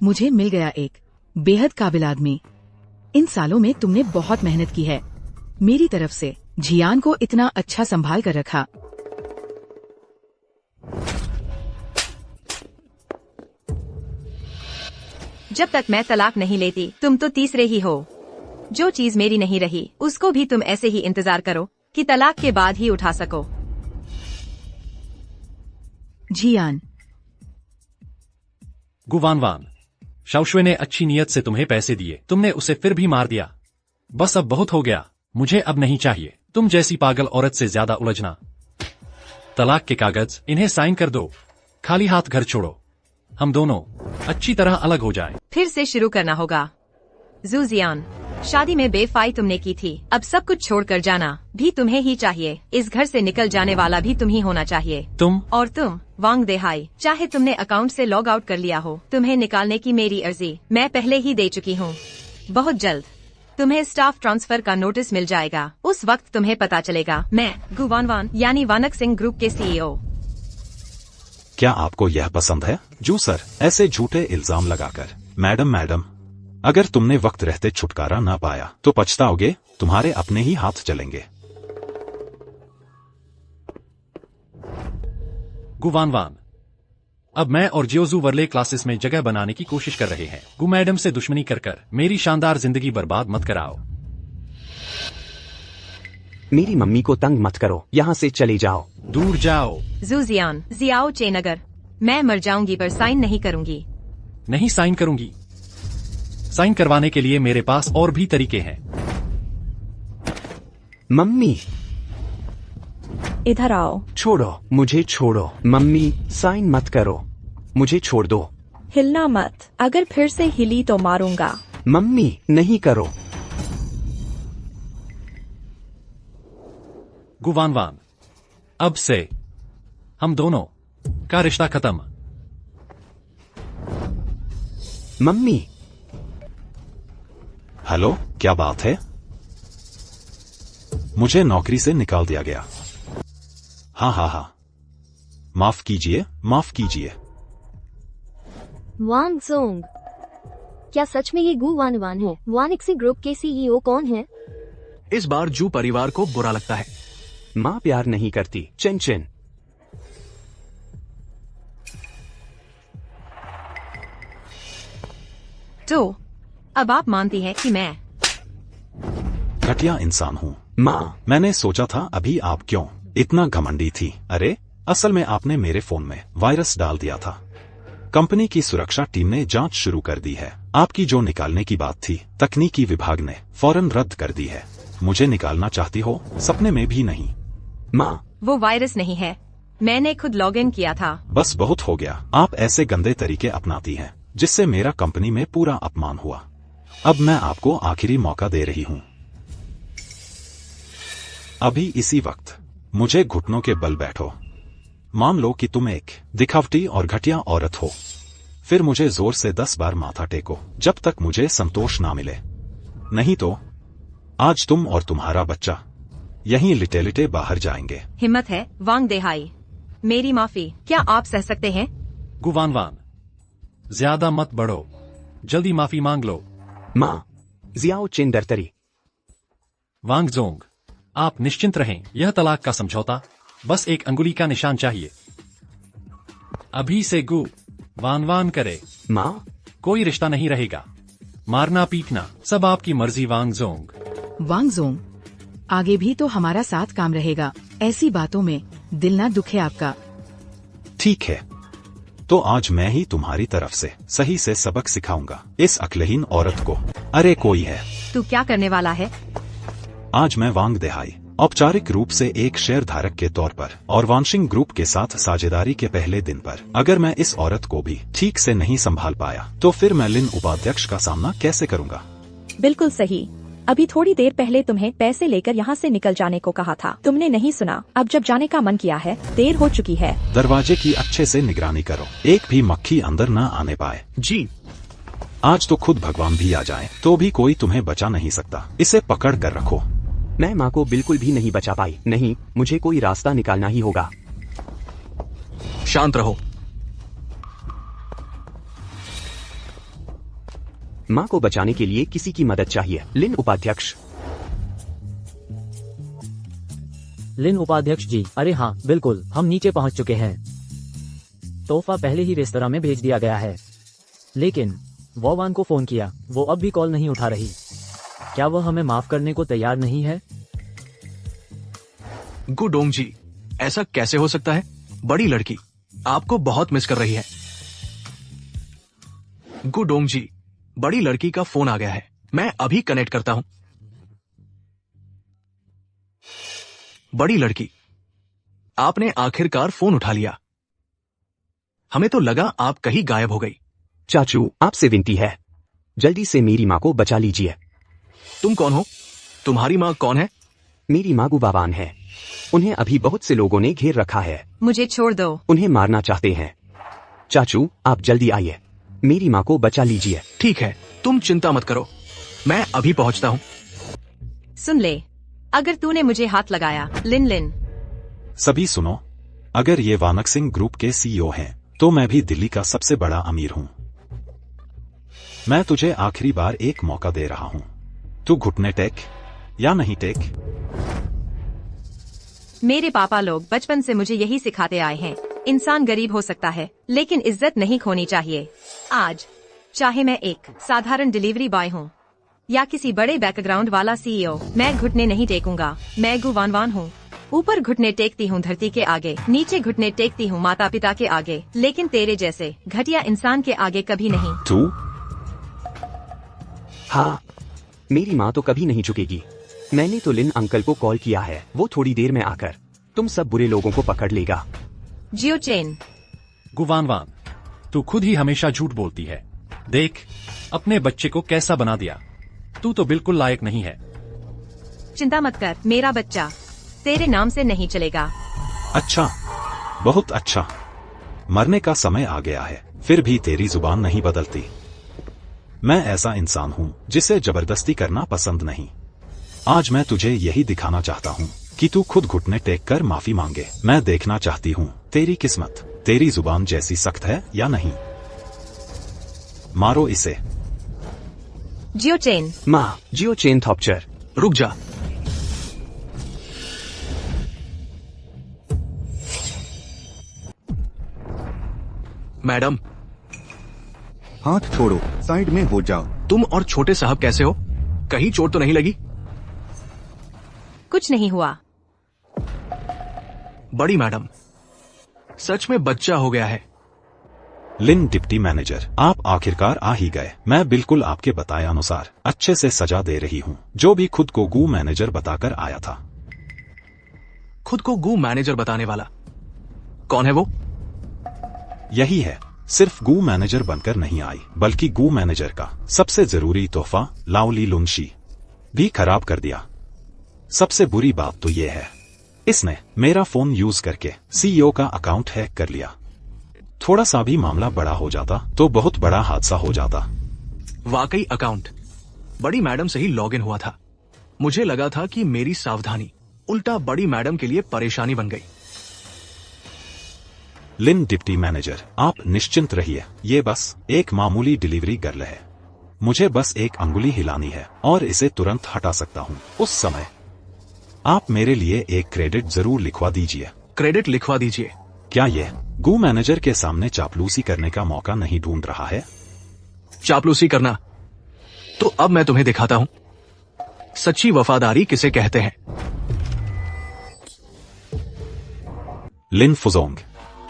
S9: मुझे मिल गया एक बेहद काबिल आदमी। इन सालों में तुमने बहुत मेहनत की है। मेरी तरफ से जियान को इतना अच्छा संभाल कर रखा।
S2: जब तक मैं तलाक नहीं लेती तुम तो तीसरे ही हो। जो चीज मेरी नहीं रही उसको भी तुम ऐसे ही इंतजार करो कि तलाक के बाद ही उठा सको।
S9: जियान।
S7: गुवानवान, शाओशुए ने अच्छी नियत से तुम्हें पैसे दिए, तुमने उसे फिर भी मार दिया। बस अब बहुत हो गया, मुझे अब नहीं चाहिए तुम जैसी पागल औरत से ज्यादा उलझना। तलाक के कागज इन्हें साइन कर दो, खाली हाथ घर छोड़ो, हम दोनों अच्छी तरह अलग हो जाएं।
S2: फिर से शुरू करना होगा। जूजियान, शादी में बेफाई तुमने की थी, अब सब कुछ छोड़कर जाना भी तुम्हें ही चाहिए। इस घर से निकल जाने वाला भी तुम ही होना चाहिए।
S7: तुम
S2: वांग देहाई, चाहे तुमने अकाउंट से लॉग आउट कर लिया हो, तुम्हें निकालने की मेरी अर्जी मैं पहले ही दे चुकी हूँ। बहुत जल्द तुम्हें स्टाफ ट्रांसफर का नोटिस मिल जाएगा। उस वक्त तुम्हें पता चलेगा मैं गुवानवान यानी वानक सिंह ग्रुप के CEO।
S11: क्या आपको यह पसंद है? जू सर, ऐसे झूठे इल्जाम लगाकर। मैडम, अगर तुमने वक्त रहते छुटकारा ना पाया तो पछताओगे, तुम्हारे अपने ही हाथ चलेंगे।
S7: गुवानवान, अब मैं और जियोजू वर्ले क्लासेस में जगह बनाने की कोशिश कर रहे हैं। गु मैडम से दुश्मनी कर मेरी शानदार जिंदगी बर्बाद मत कराओ।
S5: मेरी मम्मी को तंग मत करो, यहाँ से चले जाओ,
S7: दूर जाओ।
S2: जूजियान, जियाओ चेनगर, मैं मर जाऊंगी पर साइन नहीं करूंगी।
S7: नहीं साइन करूंगी। साइन करवाने के लिए मेरे पास और भी तरीके हैं।
S5: मम्मी
S10: इधर आओ।
S5: छोड़ो, मुझे छोड़ो। मम्मी साइन मत करो, मुझे छोड़ दो।
S10: हिलना मत, अगर फिर से हिली तो मारूंगा।
S5: मम्मी नहीं करो।
S7: गुवानवान, अब से हम दोनों का रिश्ता खत्म।
S5: मम्मी।
S11: हेलो, क्या बात है? मुझे नौकरी से निकाल दिया गया। हाँ, माफ कीजिए।
S6: वांग जोंग, क्या सच में ये गु वानवान है? वानिक्सी ग्रुप के CEO कौन है?
S1: इस बार जू परिवार को बुरा लगता है।
S5: माँ प्यार नहीं करती। चिन।
S2: तो अब आप मानती हैं कि मैं
S11: घटिया इंसान हूँ।
S5: माँ,
S11: मैंने सोचा था अभी आप क्यों इतना घमंडी थी। अरे असल में आपने मेरे फोन में वायरस डाल दिया था। कंपनी की सुरक्षा टीम ने जांच शुरू कर दी है। आपकी जो निकालने की बात थी, तकनीकी विभाग ने फौरन रद्द कर दी है। मुझे निकालना चाहती हो? सपने में भी नहीं।
S5: माँ,
S2: वो वायरस नहीं है, मैंने खुद लॉग इन किया था।
S11: बस बहुत हो गया। आप ऐसे गंदे तरीके अपनाती हैं जिससे मेरा कंपनी में पूरा अपमान हुआ। अब मैं आपको आखिरी मौका दे रही हूँ। अभी इसी वक्त मुझे घुटनों के बल बैठो। मान लो कि तुम एक दिखावटी और घटिया औरत हो, फिर मुझे जोर से 10 बार माथा टेको जब तक मुझे संतोष ना मिले। नहीं तो आज तुम और तुम्हारा बच्चा यहीं लिटे बाहर जाएंगे।
S2: हिम्मत है वांग देहाई, मेरी माफी, क्या आप सह सकते हैं?
S7: गुवानवान, ज्यादा मत बढ़ो, जल्दी माफी मांग लो।
S5: माँ, जियाओ चिन दरतरी।
S7: वांगजोंग, आप निश्चिंत रहें, यह तलाक का समझौता बस एक अंगुली का निशान चाहिए। अभी से गु वानवान करे।
S5: माँ,
S7: कोई रिश्ता नहीं रहेगा, मारना पीटना सब आपकी मर्जी।
S9: वांगजोंग, आगे भी तो हमारा साथ काम रहेगा। ऐसी बातों में दिल ना दुखे आपका।
S11: ठीक है, तो आज मैं ही तुम्हारी तरफ से सही से सबक सिखाऊंगा इस अक्लहीन औरत को। अरे कोई है?
S2: तू क्या करने वाला है?
S11: आज मैं वांग देहाई औपचारिक रूप से एक शेयर धारक के तौर पर और वानशिंग ग्रुप के साथ साझेदारी के पहले दिन पर अगर मैं इस औरत को भी ठीक से नहीं संभाल पाया तो फिर मैं लिन उपाध्यक्ष का सामना कैसे करूंगा?
S10: बिल्कुल सही। अभी थोड़ी देर पहले तुम्हें पैसे लेकर यहाँ से निकल जाने को कहा था, तुमने नहीं सुना। अब जब जाने का मन किया है, देर हो चुकी है।
S11: दरवाजे की अच्छे से निगरानी करो, एक भी मक्खी अंदर न आने पाए।
S1: जी।
S11: आज तो खुद भगवान भी आ जाए तो भी कोई तुम्हें बचा नहीं सकता। इसे पकड़ कर रखो।
S5: मैं माँ को बिल्कुल भी नहीं बचा पाई। नहीं, मुझे कोई रास्ता निकालना ही होगा।
S1: शांत रहो।
S5: माँ को बचाने के लिए किसी की मदद चाहिए। लिन उपाध्यक्ष।
S3: लिन उपाध्यक्ष जी, अरे हाँ बिल्कुल, हम नीचे पहुंच चुके हैं। तोहफा पहले ही रेस्तरां में भेज दिया गया है, लेकिन वोवान को फोन किया, वो अब भी कॉल नहीं उठा रही। क्या वह हमें माफ करने को तैयार नहीं है?
S1: गुडोंग जी, ऐसा कैसे हो सकता है? बड़ी लड़की आपको बहुत मिस कर रही है। गुडोंग जी, बड़ी लड़की का फोन आ गया है, मैं अभी कनेक्ट करता हूं। बड़ी लड़की, आपने आखिरकार फोन उठा लिया। हमें तो लगा आप कहीं गायब हो गई।
S5: चाचू, आपसे विनती है, जल्दी से मेरी माँ को बचा लीजिए।
S1: तुम कौन हो? तुम्हारी माँ कौन है?
S5: मेरी माँ गुवावान है। उन्हें अभी बहुत से लोगों ने घेर रखा है।
S2: मुझे छोड़ दो।
S5: उन्हें मारना चाहते हैं। चाचू, आप जल्दी आइए, मेरी माँ को बचा लीजिए।
S1: ठीक है, तुम चिंता मत करो, मैं अभी पहुंचता हूं।
S2: सुन ले, अगर तूने मुझे हाथ लगाया, लिन।
S11: सभी सुनो, अगर ये वानक सिंह ग्रुप के सीईओ हैं, तो मैं भी दिल्ली का सबसे बड़ा अमीर हूं। मैं तुझे आखिरी बार एक मौका दे रहा हूं। तू घुटने टेक या नहीं टेक?
S2: मेरे पापा लोग बचपन से मुझे यही सिखाते आए हैं, इंसान गरीब हो सकता है लेकिन इज्जत नहीं खोनी चाहिए। आज चाहे मैं एक साधारण डिलीवरी बॉय हूँ या किसी बड़े बैकग्राउंड वाला सीईओ, मैं घुटने नहीं टेकूंगा। मैं गुवानवान हूँ। ऊपर घुटने टेकती हूँ धरती के आगे, नीचे घुटने टेकती हूँ माता पिता के आगे, लेकिन तेरे जैसे घटिया इंसान के आगे कभी नहीं।
S11: तू?
S5: हाँ, मेरी माँ तो कभी नहीं झुकेगी। मैंने तो लिन अंकल को कॉल किया है, वो थोड़ी देर में आकर तुम सब बुरे लोगों को पकड़ लेगा।
S2: जियो चेन।
S7: गुवानवान, तू खुद ही हमेशा झूठ बोलती है। देख, अपने बच्चे को कैसा बना दिया। तू तो बिल्कुल लायक नहीं है।
S2: चिंता मत कर, मेरा बच्चा तेरे नाम से नहीं चलेगा।
S11: अच्छा, बहुत अच्छा। मरने का समय आ गया है, फिर भी तेरी जुबान नहीं बदलती। मैं ऐसा इंसान हूँ जिसे जबरदस्ती करना पसंद नहीं। आज मैं तुझे यही दिखाना चाहता हूँ कि तू खुद घुटने टेक कर माफी मांगे। मैं देखना चाहती हूँ तेरी किस्मत तेरी जुबान जैसी सख्त है या नहीं। मारो इसे।
S2: जियो चेन।
S5: माँ, जियो चेन थॉपचर।
S1: रुक जा। मैडम,
S4: हाथ छोड़ो, साइड में हो जाओ।
S1: तुम और छोटे साहब कैसे हो? कहीं चोट तो नहीं लगी?
S2: कुछ नहीं हुआ।
S1: बड़ी मैडम, सच में बच्चा हो गया है।
S11: लिन डिप्टी मैनेजर, आप आखिरकार आ ही गए। मैं बिल्कुल आपके बताए अनुसार अच्छे से सजा दे रही हूँ। जो भी खुद को गू मैनेजर बताकर आया था।
S1: खुद को गू मैनेजर बताने वाला कौन है वो?
S11: यही है, सिर्फ गू मैनेजर बनकर नहीं आई, बल्कि गू मैनेजर का सबसे जरूरी तोहफा लाओली लुनशी भी खराब कर दिया। सबसे बुरी बात तो ये है, इसने मेरा फोन यूज करके सीईओ का अकाउंट हैक कर लिया। थोड़ा सा भी मामला बड़ा हो जाता तो बहुत बड़ा हादसा हो जाता।
S1: वाकई अकाउंट बड़ी मैडम से ही लॉगिन हुआ था। मुझे लगा था कि मेरी सावधानी उल्टा बड़ी मैडम के लिए परेशानी बन गई।
S11: लिन डिप्टी मैनेजर, आप निश्चिंत रहिए, ये बस एक मामूली डिलीवरी गर्ल है। मुझे बस एक अंगुली हिलानी है और इसे तुरंत हटा सकता हूँ। उस समय आप मेरे लिए एक क्रेडिट जरूर लिखवा दीजिए।
S1: क्रेडिट लिखवा दीजिए?
S11: क्या ये गू मैनेजर के सामने चापलूसी करने का मौका नहीं ढूंढ रहा है?
S1: चापलूसी करना? तो अब मैं तुम्हें दिखाता हूं सच्ची वफादारी किसे कहते हैं।
S11: लिन फुजोंग,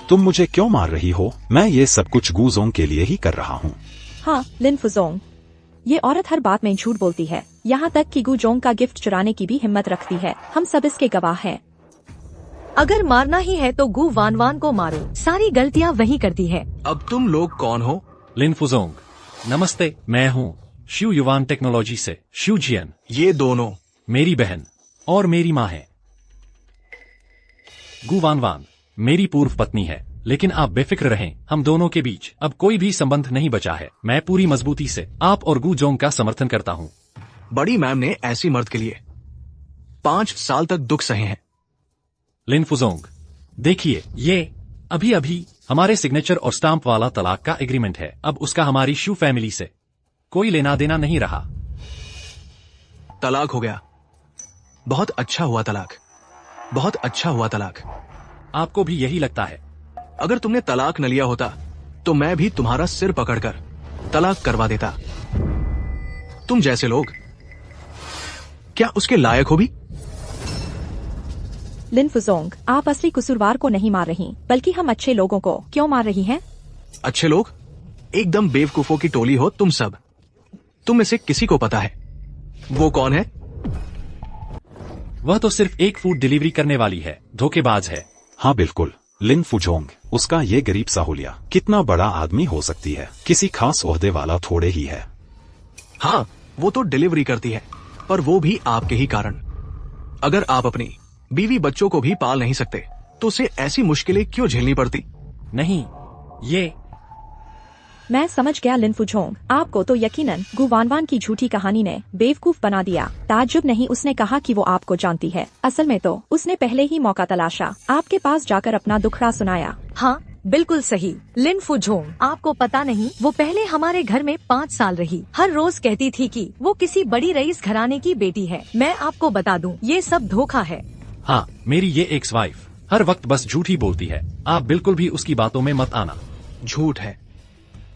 S11: तुम मुझे क्यों मार रही हो? मैं ये सब कुछ गूजोंग के लिए ही कर रहा हूँ।
S10: हाँ लिन फुजोंग, ये औरत हर बात में झूठ बोलती है, यहाँ तक कि गुजोंग का गिफ्ट चुराने की भी हिम्मत रखती है। हम सब इसके गवाह हैं।
S8: अगर मारना ही है तो गु वानवान को मारो, सारी गलतियाँ वही करती है।
S1: अब तुम लोग कौन हो?
S7: लिन फुजोंग, नमस्ते, मैं हूँ शिव युवान टेक्नोलॉजी से शिव जियन।
S1: ये दोनों
S7: मेरी बहन और मेरी माँ है। गु वानवान मेरी पूर्व पत्नी है, लेकिन आप बेफिक्र रहें, हम दोनों के बीच अब कोई भी संबंध नहीं बचा है। मैं पूरी मजबूती से आप और गु जोंग का समर्थन करता हूँ।
S1: बड़ी मैम ने ऐसी मर्द के लिए 5 साल तक दुख सहे हैं।
S7: लिन फुजोंग, देखिए, ये अभी अभी हमारे सिग्नेचर और स्टाम्प वाला तलाक का एग्रीमेंट है। अब उसका हमारी शू फैमिली से कोई लेना देना नहीं रहा।
S1: तलाक हो गया। बहुत अच्छा हुआ तलाक, बहुत अच्छा हुआ तलाक।
S7: आपको भी यही लगता है?
S1: अगर तुमने तलाक न लिया होता तो मैं भी तुम्हारा सिर पकड़कर तलाक करवा देता। तुम जैसे लोग क्या उसके लायक हो भी?
S10: लिन फुजोंग, आप असली कसूरवार को नहीं मार रही, बल्कि हम अच्छे लोगों को क्यों मार रही हैं?
S1: अच्छे लोग? एकदम बेवकूफों की टोली हो तुम सब। तुम में से किसी को पता है वो कौन है?
S7: वह तो सिर्फ एक फूड डिलीवरी करने वाली है, धोखेबाज है।
S11: हाँ बिल्कुल, लिन फुजोंग, उसका ये गरीब साहुलिया कितना बड़ा आदमी हो सकती है, किसी खास ओहदे वाला थोड़े ही है।
S1: हाँ, वो तो डिलीवरी करती है, पर वो भी आपके ही कारण। अगर आप अपनी बीवी बच्चों को भी पाल नहीं सकते तो उसे ऐसी मुश्किलें क्यों झेलनी पड़ती?
S7: नहीं, ये
S10: मैं समझ गया लिन फुजोंग, आपको तो यकीनन गुवानवान की झूठी कहानी ने बेवकूफ बना दिया। ताज्जुब नहीं, उसने कहा कि वो आपको जानती है। असल में तो उसने पहले ही मौका तलाशा, आपके पास जाकर अपना दुखड़ा सुनाया।
S8: हाँ बिल्कुल सही लिन फुजोंग, आपको पता नहीं वो पहले हमारे घर में 5 साल रही। हर रोज कहती थी कि वो किसी बड़ी रईस घराने की बेटी है। मैं आपको बता दूं, ये सब धोखा है।
S7: हाँ, मेरी ये एक्स वाइफ हर वक्त बस झूठ ही बोलती है। आप बिल्कुल भी उसकी बातों में मत आना।
S1: झूठ है।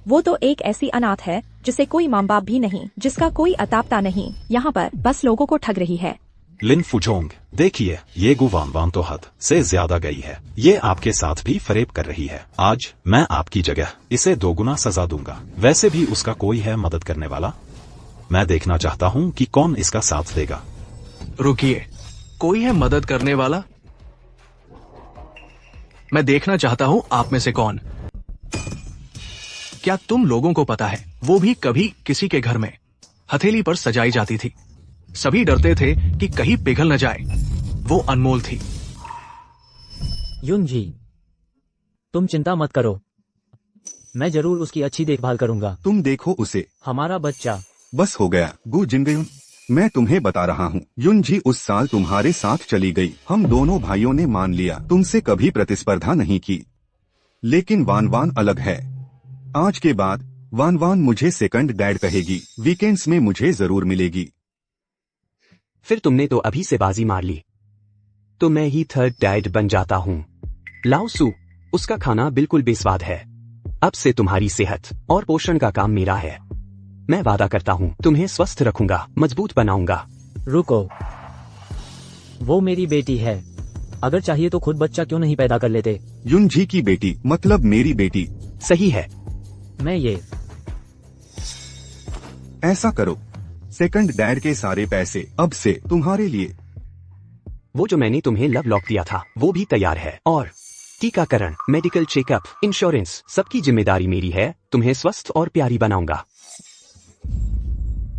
S10: वो तो एक ऐसी अनाथ है जिसे कोई माँ बाप भी नहीं, जिसका कोई अतापता नहीं, यहाँ पर बस लोगों को ठग रही है।
S11: लिन फुजोंग, देखिए ये गुवानवान तो हद से ज्यादा गई है। ये आपके साथ भी फरेब कर रही है। आज मैं आपकी जगह इसे 2 गुना सजा दूंगा। वैसे भी उसका कोई है मदद करने वाला। मैं देखना चाहता हूँ कि कौन इसका साथ देगा।
S1: रुकिए, कोई है मदद करने वाला? मैं देखना चाहता हूँ आप में से कौन। क्या तुम लोगों को पता है वो भी कभी किसी के घर में हथेली पर सजाई जाती थी? सभी डरते थे कि कहीं पिघल न जाए। वो अनमोल थी।
S3: युन जी, तुम चिंता मत करो, मैं जरूर उसकी अच्छी देखभाल करूंगा।
S4: तुम देखो उसे।
S3: हमारा बच्चा।
S4: बस हो गया गु जिंगयुन, मैं तुम्हें बता रहा हूँ, युन जी उस साल तुम्हारे साथ चली गई। हम दोनों भाइयों ने मान लिया, तुमसे कभी प्रतिस्पर्धा नहीं की। लेकिन वानवान अलग है। आज के बाद वानवान मुझे सेकंड डैड कहेगी। वीकेंड्स में मुझे जरूर मिलेगी।
S5: फिर तुमने तो अभी से बाजी मार ली, तो मैं ही थर्ड डैड बन जाता हूँ। लाओ सू, उसका खाना बिल्कुल बेस्वाद है। अब से तुम्हारी सेहत और पोषण का काम मेरा है। मैं वादा करता हूँ तुम्हें स्वस्थ रखूंगा, मजबूत बनाऊंगा।
S3: रुको, वो मेरी बेटी है। अगर चाहिए तो खुद बच्चा क्यों नहीं पैदा कर लेते?
S4: युन जी की बेटी मतलब मेरी बेटी।
S5: सही है।
S3: मैं ये
S4: ऐसा करो, सेकंड डैड के सारे पैसे अब से तुम्हारे लिए।
S5: वो जो मैंने तुम्हें लव लॉक दिया था वो भी तैयार है, और टीकाकरण, मेडिकल चेकअप, इंश्योरेंस, सबकी जिम्मेदारी मेरी है। तुम्हें स्वस्थ और प्यारी बनाऊंगा।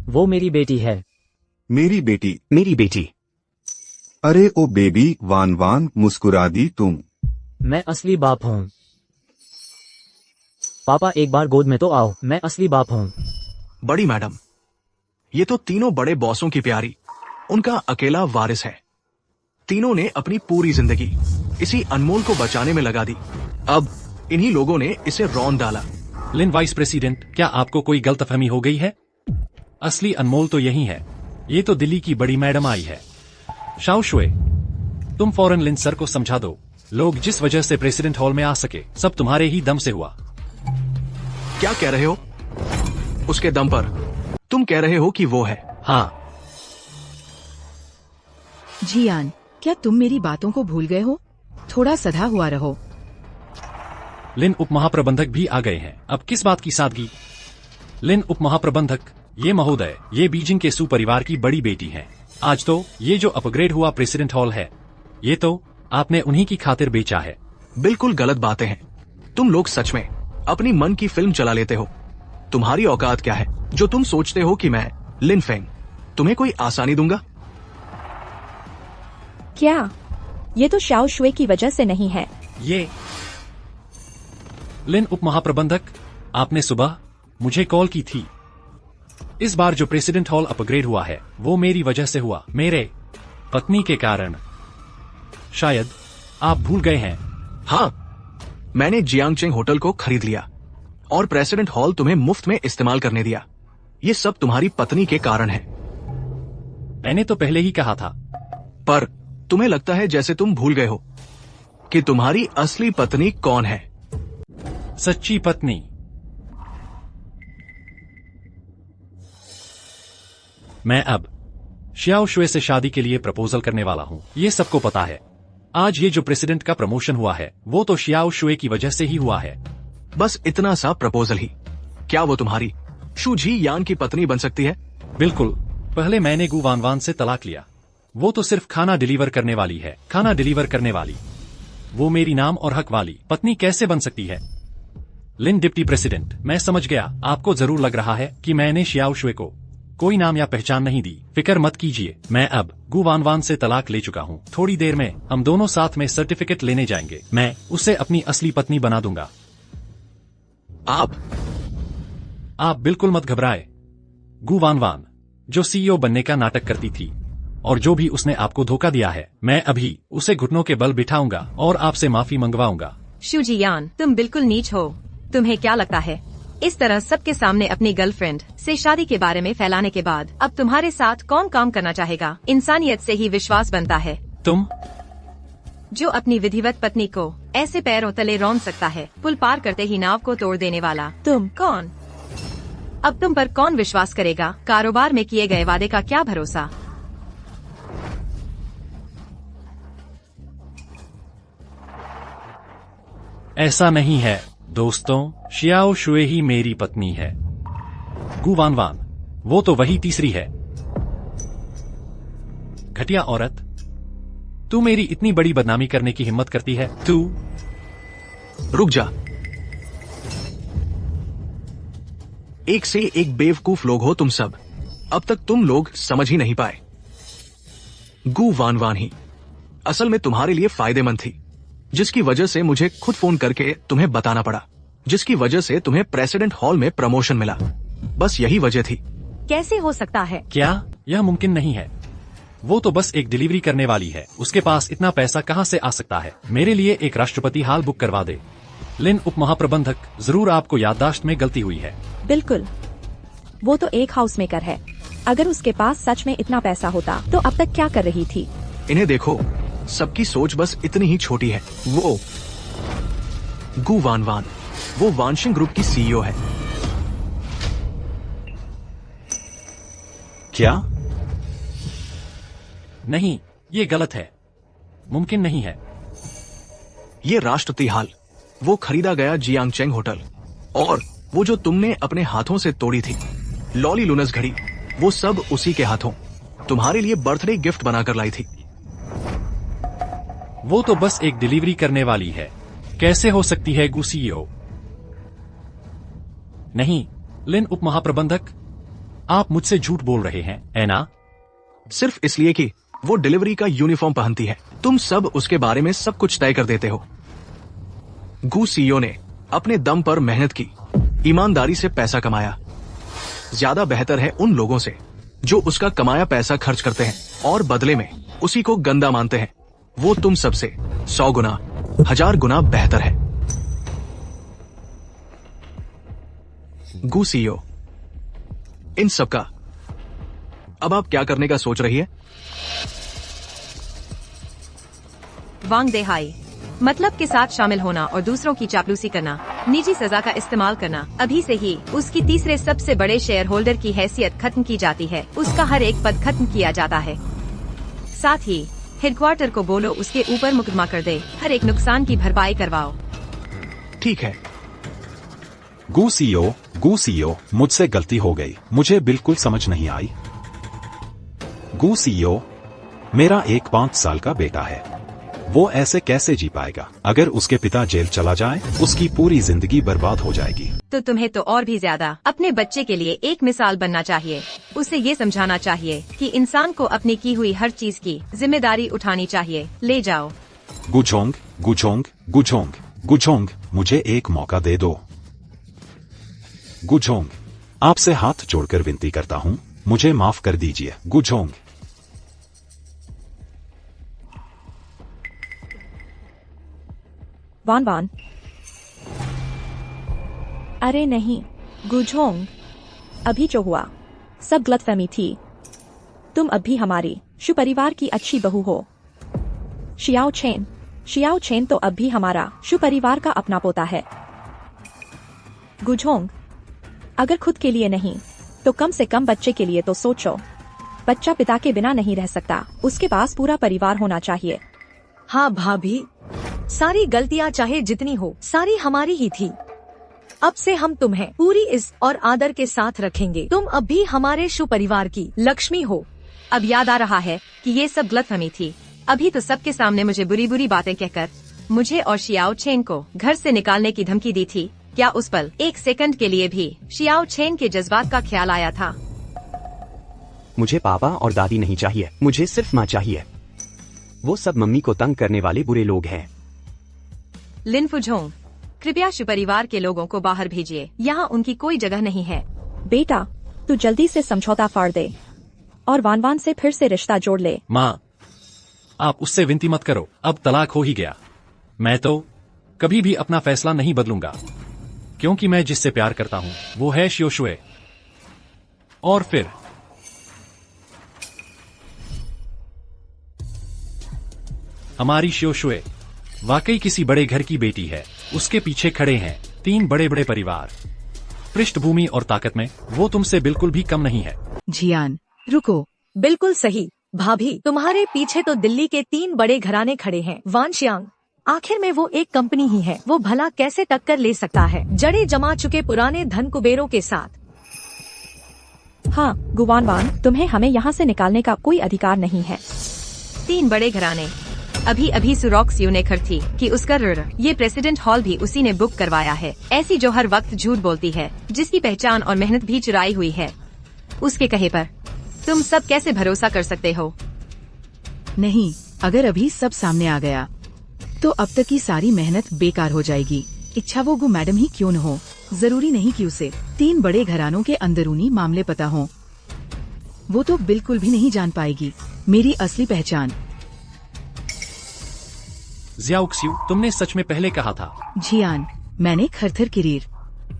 S3: वो मेरी बेटी है।
S4: मेरी बेटी।
S5: मेरी बेटी।
S4: अरे ओ बेबी, वान वान मुस्कुरा दी तुम।
S3: मैं असली बाप हूँ। पापा एक बार गोद में तो आओ, मैं असली बाप हूँ।
S1: बड़ी मैडम, ये तो तीनों बड़े बॉसों की प्यारी, उनका अकेला वारिस है। तीनों ने अपनी पूरी जिंदगी इसी अनमोल को बचाने में लगा दी। अब इन्हीं लोगों ने इसे रौंद डाला।
S7: लिन वाइस प्रेसिडेंट, क्या आपको कोई गलतफहमी हो गई है? असली अनमोल तो यही है। ये तो दिल्ली की बड़ी मैडम आई है। शाओ शुए, तुम फौरन लिन सर को समझा दो। लोग जिस वजह से प्रेसिडेंट हॉल में आ सके सब तुम्हारे ही दम से हुआ।
S1: क्या कह रहे हो? उसके दम पर? तुम कह रहे हो कि वो है?
S7: हाँ।
S9: जियान, क्या तुम मेरी बातों को भूल गए हो? थोड़ा सधा हुआ रहो।
S7: लिन उप महाप्रबंधक भी आ गए हैं। अब किस बात की सादगी? लिन उप महाप्रबंधक, ये महोदय, ये बीजिंग के सू परिवार की बड़ी बेटी हैं। आज तो ये जो अपग्रेड हुआ प्रेसिडेंट हॉल है, ये तो आपने उन्हीं की खातिर बेचा है।
S1: बिल्कुल गलत बातें हैं। तुम लोग सच में अपनी मन की फिल्म चला लेते हो। तुम्हारी औकात क्या है जो तुम सोचते हो कि मैं लिन फेंग तुम्हें कोई आसानी दूंगा?
S10: क्या ये तो शाओ शुए की वजह से नहीं है?
S7: ये लिन उप महाप्रबंधक, आपने सुबह मुझे कॉल की थी। इस बार जो प्रेसिडेंट हॉल अपग्रेड हुआ है वो मेरी वजह से हुआ, मेरे पत्नी के कारण। शायद आप भूल गए हैं।
S1: हाँ, मैंने जियांगचेंग होटल को खरीद लिया और प्रेसिडेंट हॉल तुम्हें मुफ्त में इस्तेमाल करने दिया। ये सब तुम्हारी पत्नी के कारण है।
S7: मैंने तो पहले ही कहा था।
S1: पर तुम्हें लगता है जैसे तुम भूल गए हो कि तुम्हारी असली पत्नी कौन है।
S7: सच्ची पत्नी। मैं अब शियाओ शुए से शादी के लिए प्रपोजल करने वाला हूँ। ये सबको पता है। आज ये जो प्रेसिडेंट का प्रमोशन हुआ है वो तो शियाओ शुए की वजह से ही हुआ है।
S1: बस इतना सा प्रपोजल ही। क्या वो तुम्हारी शू जी यान की पत्नी बन सकती है?
S7: बिल्कुल। पहले मैंने गु वानवान से तलाक लिया। वो तो सिर्फ खाना डिलीवर करने वाली है। खाना डिलीवर करने वाली। वो मेरी नाम और हक वाली पत्नी कैसे बन सकती है? लिन डिप्टी प्रेसिडेंट, मैं समझ गया आपको जरूर लग रहा है कि मैंने शियाओ शुए को कोई नाम या पहचान नहीं दी। फिक्र मत कीजिए, मैं अब गु वानवान से तलाक ले चुका हूँ। थोड़ी देर में हम दोनों साथ में सर्टिफिकेट लेने जाएंगे। मैं उसे अपनी असली पत्नी बना दूंगा। आप बिल्कुल मत घबराए। गु वानवान जो सीईओ बनने का नाटक करती थी और जो भी उसने आपको धोखा दिया है, मैं अभी उसे घुटनों के बल बिठाऊंगा और आपसे माफी मंगवाऊंगा।
S2: शू जी यान, तुम बिल्कुल नीच हो। तुम्हें क्या लगता है इस तरह सबके सामने अपनी गर्लफ्रेंड से शादी के बारे में फैलाने के बाद अब तुम्हारे साथ कौन काम करना चाहेगा? इंसानियत से ही विश्वास बनता है।
S7: तुम
S2: जो अपनी विधिवत पत्नी को ऐसे पैरों तले रौंद सकता है, पुल पार करते ही नाव को तोड़ देने वाला तुम कौन? अब तुम पर कौन विश्वास करेगा? कारोबार में किए गए वादे का क्या भरोसा?
S7: ऐसा नहीं है दोस्तों, शियाओ शुए ही मेरी पत्नी है। गु वानवान वो तो वही तीसरी है। घटिया औरत, तू मेरी इतनी बड़ी बदनामी करने की हिम्मत करती है? तू
S1: रुक जा। एक से एक बेवकूफ लोग हो तुम सब। अब तक तुम लोग समझ ही नहीं पाए। गु वानवान ही असल में तुम्हारे लिए फायदेमंद थी, जिसकी वजह से मुझे खुद फोन करके तुम्हें बताना पड़ा, जिसकी वजह से तुम्हें प्रेसिडेंट हॉल में प्रमोशन मिला। बस यही वजह थी।
S8: कैसे हो सकता है?
S7: क्या यह मुमकिन नहीं है? वो तो बस एक डिलीवरी करने वाली है। उसके पास इतना पैसा कहाँ से आ सकता है? मेरे लिए एक राष्ट्रपति हाल बुक करवा दे। लिन उप महाप्रबंधक, जरूर आपको याददाश्त में गलती हुई है।
S10: बिल्कुल, वो तो एक हाउस मेकर है। अगर उसके पास सच में इतना पैसा होता तो अब तक क्या कर रही थी?
S1: इन्हें देखो, सबकी सोच बस इतनी ही छोटी है। वो गु वानवान वो वानशिंग ग्रुप की सीईओ है।
S11: क्या?
S7: नहीं, ये गलत है। मुमकिन नहीं है।
S1: ये राष्ट्रपति हाल, वो खरीदा गया जियांगचेंग होटल, और वो जो तुमने अपने हाथों से तोड़ी थी लॉली लुनस घड़ी, वो सब उसी के हाथों तुम्हारे लिए बर्थडे गिफ्ट बनाकर लाई थी।
S7: वो तो बस एक डिलीवरी करने वाली है। कैसे हो सकती है गु सीईओ? नहीं, लिन उप महाप्रबंधक, आप मुझसे झूठ बोल रहे हैं, है ना?
S1: सिर्फ इसलिए कि वो डिलीवरी का यूनिफॉर्म पहनती है, तुम सब उसके बारे में सब कुछ तय कर देते हो। गु सीईओ ने अपने दम पर मेहनत की, ईमानदारी से पैसा कमाया। ज्यादा बेहतर है उन लोगों से जो उसका कमाया पैसा खर्च करते हैं और बदले में उसी को गंदा मानते हैं। वो तुम सबसे 100 गुना 1000 गुना बेहतर है। गु सीईओ, इन सबका अब आप क्या करने का सोच रही है?
S2: वांग देहाई, मतलब के साथ शामिल होना और दूसरों की चापलूसी करना, निजी सजा का इस्तेमाल करना। अभी से ही उसकी तीसरे सबसे बड़े शेयर होल्डर की हैसियत खत्म की जाती है। उसका हर एक पद खत्म किया जाता है। साथ ही हेडक्वार्टर को बोलो उसके ऊपर मुकदमा कर दे, हर एक नुकसान की भरपाई करवाओ।
S1: ठीक है।
S11: गु सीईओ, मुझसे गलती हो गई। मुझे बिल्कुल समझ नहीं आई। गु सीईओ, मेरा एक 5 साल का बेटा है। वो ऐसे कैसे जी पाएगा? अगर उसके पिता जेल चला जाए, उसकी पूरी जिंदगी बर्बाद हो जाएगी।
S2: तो तुम्हें तो और भी ज्यादा अपने बच्चे के लिए एक मिसाल बनना चाहिए। उसे ये समझाना चाहिए कि इंसान को अपनी की हुई हर चीज की जिम्मेदारी उठानी चाहिए। ले जाओ।
S11: गुझोंग, मुझे एक मौका दे दो। गुझोंग, आपसे हाथ जोड़कर विनती करता हूँ, मुझे माफ कर दीजिए। गुझोंग।
S10: वान वान, अरे नहीं गुझोंग, अभी जो हुआ सब गलतफहमी थी। तुम अब भी हमारी शु परिवार की अच्छी बहू हो। शियाओ चेन तो अब भी हमारा शु परिवार का अपना पोता है। गुझोंग, अगर खुद के लिए नहीं तो कम से कम बच्चे के लिए तो सोचो। बच्चा पिता के बिना नहीं रह सकता, उसके पास पूरा परिवार होना चाहिए।
S8: हाँ भाभी, सारी गलतियाँ चाहे जितनी हो सारी हमारी ही थी। अब से हम तुम्हें पूरी इज्जत और आदर के साथ रखेंगे। तुम अब भी हमारे शु परिवार की लक्ष्मी हो।
S2: अब याद आ रहा है कि ये सब गलतफहमी थी। अभी तो सबके सामने मुझे बुरी बुरी बातें कहकर मुझे और शियाओ चेन को घर से निकालने की धमकी दी थी। क्या उस पल एक सेकंड के लिए भी शियाओ चेन के जज्बात का ख्याल आया था?
S5: मुझे पापा और दादी नहीं चाहिए, मुझे सिर्फ माँ चाहिए। वो सब मम्मी को तंग करने वाले बुरे लोग हैं।
S2: लिन फुझोंग, कृपया शु परिवार के लोगों को बाहर भेजिए, यहाँ उनकी कोई जगह नहीं है।
S10: बेटा, तू जल्दी से समझौता फाड़ दे और वान से फिर से रिश्ता जोड़ ले।
S7: माँ, आप उससे विनती मत करो, अब तलाक हो ही गया। मैं तो कभी भी अपना फैसला नहीं बदलूंगा, क्योंकि मैं जिससे प्यार करता हूँ वो है शियो शुए। और फिर हमारी शियो शुए वाकई किसी बड़े घर की बेटी है। उसके पीछे खड़े हैं 3 बड़े बड़े परिवार। पृष्ठभूमि और ताकत में वो तुमसे बिल्कुल भी कम नहीं है।
S9: जियान, रुको।
S8: बिल्कुल सही भाभी, तुम्हारे पीछे तो दिल्ली के 3 बड़े घराने खड़े हैं। वानशियांग, आखिर में वो एक कंपनी ही है, वो भला कैसे टक्कर ले सकता है जड़े जमा चुके पुराने धन कुबेरों के साथ।
S10: हाँ गुवानवान, तुम्हें हमें यहाँ से निकालने का कोई अधिकार नहीं है।
S2: 3 बड़े घराने। अभी अभी सुरॉक्सियो ने खर थी कि उसका ये प्रेसिडेंट हॉल भी उसी ने बुक करवाया है। ऐसी जो हर वक्त झूठ बोलती है, जिसकी पहचान और मेहनत भी चुराई हुई है, उसके कहे पर तुम सब कैसे भरोसा कर सकते हो?
S9: नहीं, अगर अभी सब सामने आ गया तो अब तक की सारी मेहनत बेकार हो जाएगी। इच्छा वो गु मैडम ही क्यों न हो, जरूरी नहीं कि उसे 3 बड़े घरानों के अंदरूनी मामले पता हो। वो तो बिल्कुल भी नहीं जान पाएगी मेरी असली पहचान।
S7: ज़ियाओक्सियू, तुमने सच में पहले कहा था।
S9: जियान, मैंने खरथर किरीर,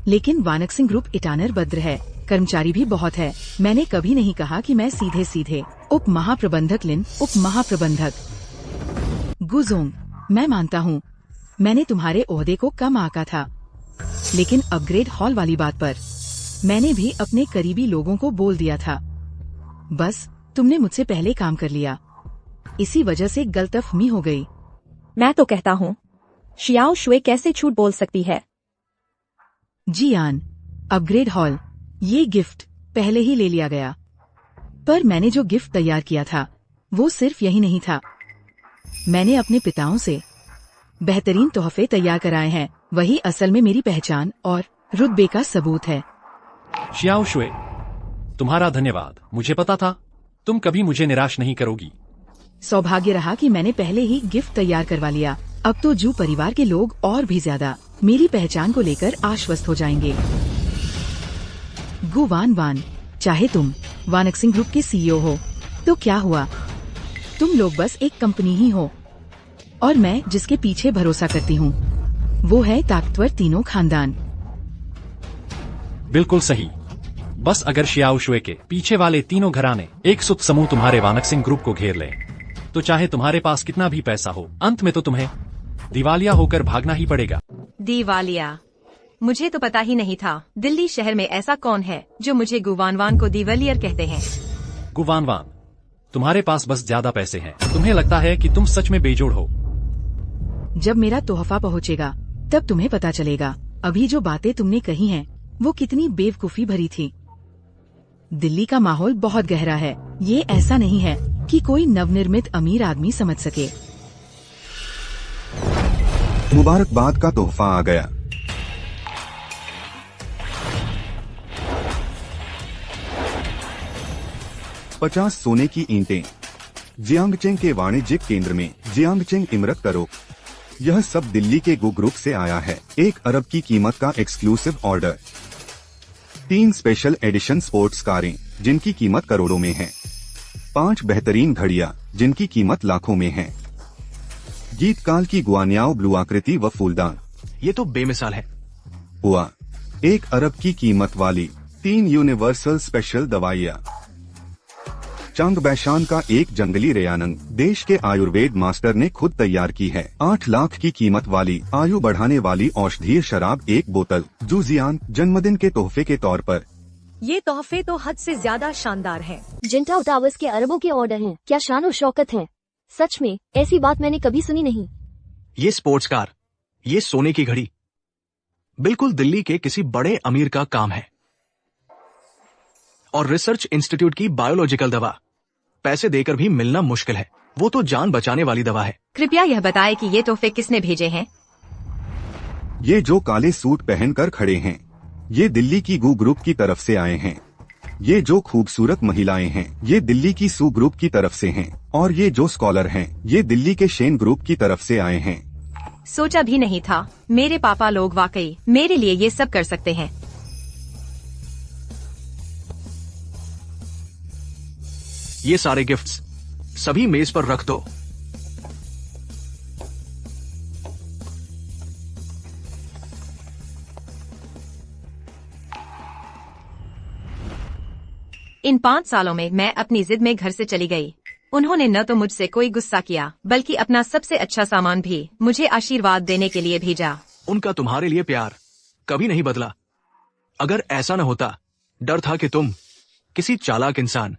S9: लेकिन वानक्सिंग ग्रुप इटानर भद्र है, कर्मचारी भी बहुत है। मैंने कभी नहीं कहा कि मैं सीधे सीधे उप महाप्रबंधक लिन उप महाप्रबंधक गुजोंग, मैं मानता हूँ मैंने तुम्हारे ओहदे को कम आंका था, लेकिन अपग्रेड हॉल वाली बात पर मैंने भी अपने करीबी लोगों को बोल दिया था। बस तुमने मुझसे पहले काम कर लिया, इसी वजह से गलतफहमी हो गई।
S10: मैं तो कहता हूँ शियाओ शुए कैसे झूठ बोल सकती है?
S9: जियान, अपग्रेड हॉल, ये गिफ्ट पहले ही ले लिया गया, पर मैंने जो गिफ्ट तैयार किया था वो सिर्फ यही नहीं था। मैंने अपने पिताओं से बेहतरीन तोहफे तैयार कराए हैं, वही असल में मेरी पहचान और रुतबे का सबूत है।
S7: शियाओ शुए, तुम्हारा धन्यवाद। मुझे पता था तुम कभी मुझे निराश नहीं करोगी।
S9: सौभाग्य रहा कि मैंने पहले ही गिफ्ट तैयार करवा लिया। अब तो जू परिवार के लोग और भी ज्यादा मेरी पहचान को लेकर आश्वस्त हो जाएंगे। गुवान, चाहे तुम वानक्सिंग ग्रुप के सीईओ हो तो क्या हुआ, तुम लोग बस एक कंपनी ही हो, और मैं जिसके पीछे भरोसा करती हूँ वो है ताकतवर तीनों खानदान।
S7: बिल्कुल सही। बस अगर शियाओ शुए के पीछे वाले तीनों घराने एक सुत समूह तुम्हारे वानक्सिंग ग्रुप को घेर ले, तो चाहे तुम्हारे पास कितना भी पैसा हो, अंत में तो तुम्हें दिवालिया होकर भागना ही पड़ेगा।
S2: दिवालिया? मुझे तो पता ही नहीं था दिल्ली शहर में ऐसा कौन है जो मुझे गुवानवान को दिवालियर कहते हैं।
S7: गुवानवान, तुम्हारे पास बस ज्यादा पैसे हैं। तुम्हें लगता है कि तुम सच में बेजोड़ हो।
S9: जब मेरा तोहफा पहुँचेगा तब तुम्हें पता चलेगा। अभी जो बातें तुमने कही हैं वो कितनी बेवकूफी भरी थी। दिल्ली का माहौल बहुत गहरा है, ये ऐसा नहीं है कि कोई नवनिर्मित अमीर आदमी समझ सके।
S4: मुबारकबाद का तोहफा आ गया। $50 सोने की ईंटें जियांगचेंग के वाणिज्यिक केंद्र में जियांगचेंग इमरत करो। यह सब दिल्ली के गु ग्रुप से आया है। 1 अरब की कीमत का exclusive order. 3 special edition sports कारें जिनकी कीमत करोड़ों में है। 5 बेहतरीन घड़ियां जिनकी कीमत लाखों में है। गीतकाल की गुआनियाओ ब्लू आकृति व फूलदान।
S1: ये तो बेमिसाल है।
S4: हुआ 1 अरब की कीमत वाली 3 यूनिवर्सल स्पेशल दवाइयाँ। चांगबैशान का एक जंगली रेयानंग देश के आयुर्वेद मास्टर ने खुद तैयार की है। 8 लाख की कीमत वाली आयु बढ़ाने वाली औषधीय शराब 1 बोतल जूजियान जन्मदिन के तोहफे के तौर पर।
S8: ये तोहफे तो हद से ज्यादा शानदार हैं।
S6: जिंटाओ टावर्स के अरबों के ऑर्डर हैं। क्या शान और शौकत है। सच में ऐसी बात मैंने कभी सुनी नहीं।
S1: ये स्पोर्ट्स कार, ये सोने की घड़ी, बिल्कुल दिल्ली के किसी बड़े अमीर का काम है। और रिसर्च इंस्टीट्यूट की बायोलॉजिकल दवा पैसे देकर भी मिलना मुश्किल है। वो तो जान बचाने वाली दवा है।
S2: कृपया यह बताएं कि ये तोहफे किसने भेजे हैं।
S4: ये जो काले सूट पहनकर खड़े हैं, ये दिल्ली की गू ग्रुप की तरफ से आए हैं। ये जो खूबसूरत महिलाएं हैं, ये दिल्ली की सू ग्रुप की तरफ से हैं। और ये जो स्कॉलर हैं, ये दिल्ली के शेन ग्रुप की तरफ से आए हैं।
S2: सोचा भी नहीं था मेरे पापा लोग वाकई मेरे लिए ये सब कर सकते हैं।
S1: ये सारे गिफ्ट्स सभी मेज पर रख दो।
S2: इन 5 सालों में मैं अपनी जिद में घर से चली गई। उन्होंने न तो मुझसे कोई गुस्सा किया, बल्कि अपना सबसे अच्छा सामान भी मुझे आशीर्वाद देने के लिए भेजा।
S1: उनका तुम्हारे लिए प्यार कभी नहीं बदला। अगर ऐसा न होता, डर था कि तुम किसी चालाक इंसान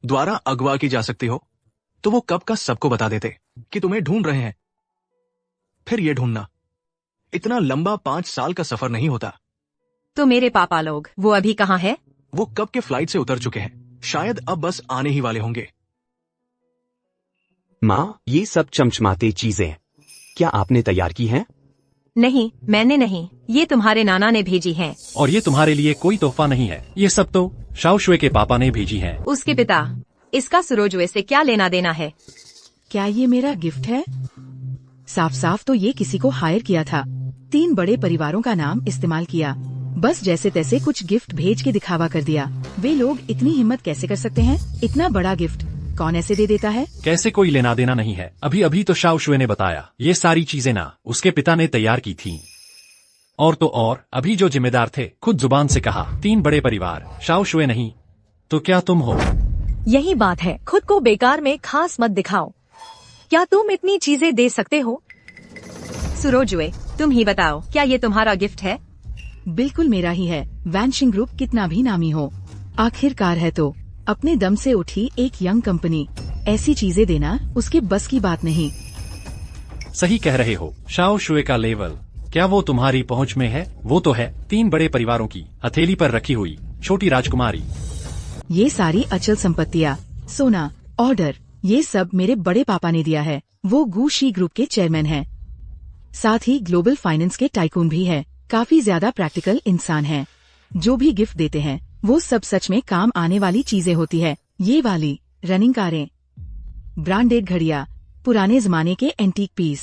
S1: द्वारा अगवा की जा सकती हो, तो वो कब का सबको बता देते कि तुम्हें ढूंढ रहे हैं। फिर ये ढूंढना इतना लंबा 5 साल का सफर नहीं होता।
S2: तो मेरे पापा लोग वो अभी कहाँ है?
S1: वो कब के फ्लाइट से उतर चुके हैं। शायद अब बस आने ही वाले होंगे।
S5: माँ, ये सब चमचमाते चीजें क्या आपने तैयार की हैं?
S2: नहीं, मैंने नहीं। ये तुम्हारे नाना ने भेजी हैं।
S7: और ये तुम्हारे लिए कोई तोहफा नहीं है। ये सब तो शाओशुए के पापा ने भेजी हैं।
S2: उसके पिता। इसका सुरोजुए से क्या लेना देना है?
S9: क्या ये मेरा गिफ्ट है? साफ साफ तो ये किसी को हायर किया था। 3 बड़े परिवारों का नाम इस्तेमाल किया, बस जैसे तैसे कुछ गिफ्ट भेज के दिखावा कर दिया। वे लोग इतनी हिम्मत कैसे कर सकते हैं? इतना बड़ा गिफ्ट कौन ऐसे दे देता है?
S7: कैसे कोई लेना देना नहीं है। अभी अभी तो शाओशुए ने बताया ये सारी चीजें ना उसके पिता ने तैयार की थी। और तो और अभी जो जिम्मेदार थे खुद जुबान से कहा 3 बड़े परिवार, शाओशुए नहीं तो क्या तुम हो?
S8: यही बात है, खुद को बेकार में खास मत दिखाओ। क्या तुम इतनी चीजें दे सकते हो?
S2: सुरोजुए, तुम ही बताओ, क्या ये तुम्हारा गिफ्ट है?
S9: बिल्कुल मेरा ही है। वैनशिंग ग्रुप कितना भी नामी हो, आखिरकार है तो अपने दम से उठी एक यंग कंपनी। ऐसी चीजें देना उसके बस की बात नहीं।
S7: सही कह रहे हो। शाओशुए का लेवल क्या वो तुम्हारी पहुंच में है? वो तो है 3 बड़े परिवारों की हथेली पर रखी हुई छोटी राजकुमारी।
S9: ये सारी अचल संपत्तियाँ, सोना, ऑर्डर, ये सब मेरे बड़े पापा ने दिया है। वो गूशी ग्रुप के चेयरमैन हैं। साथ ही ग्लोबल फाइनेंस के टाइकून भी है। काफी ज्यादा प्रैक्टिकल इंसान हैं। जो भी गिफ्ट देते हैं वो सब सच में काम आने वाली चीजें होती है। ये वाली रनिंग कारें, ब्रांडेड घड़ियां, पुराने जमाने के एंटीक पीस,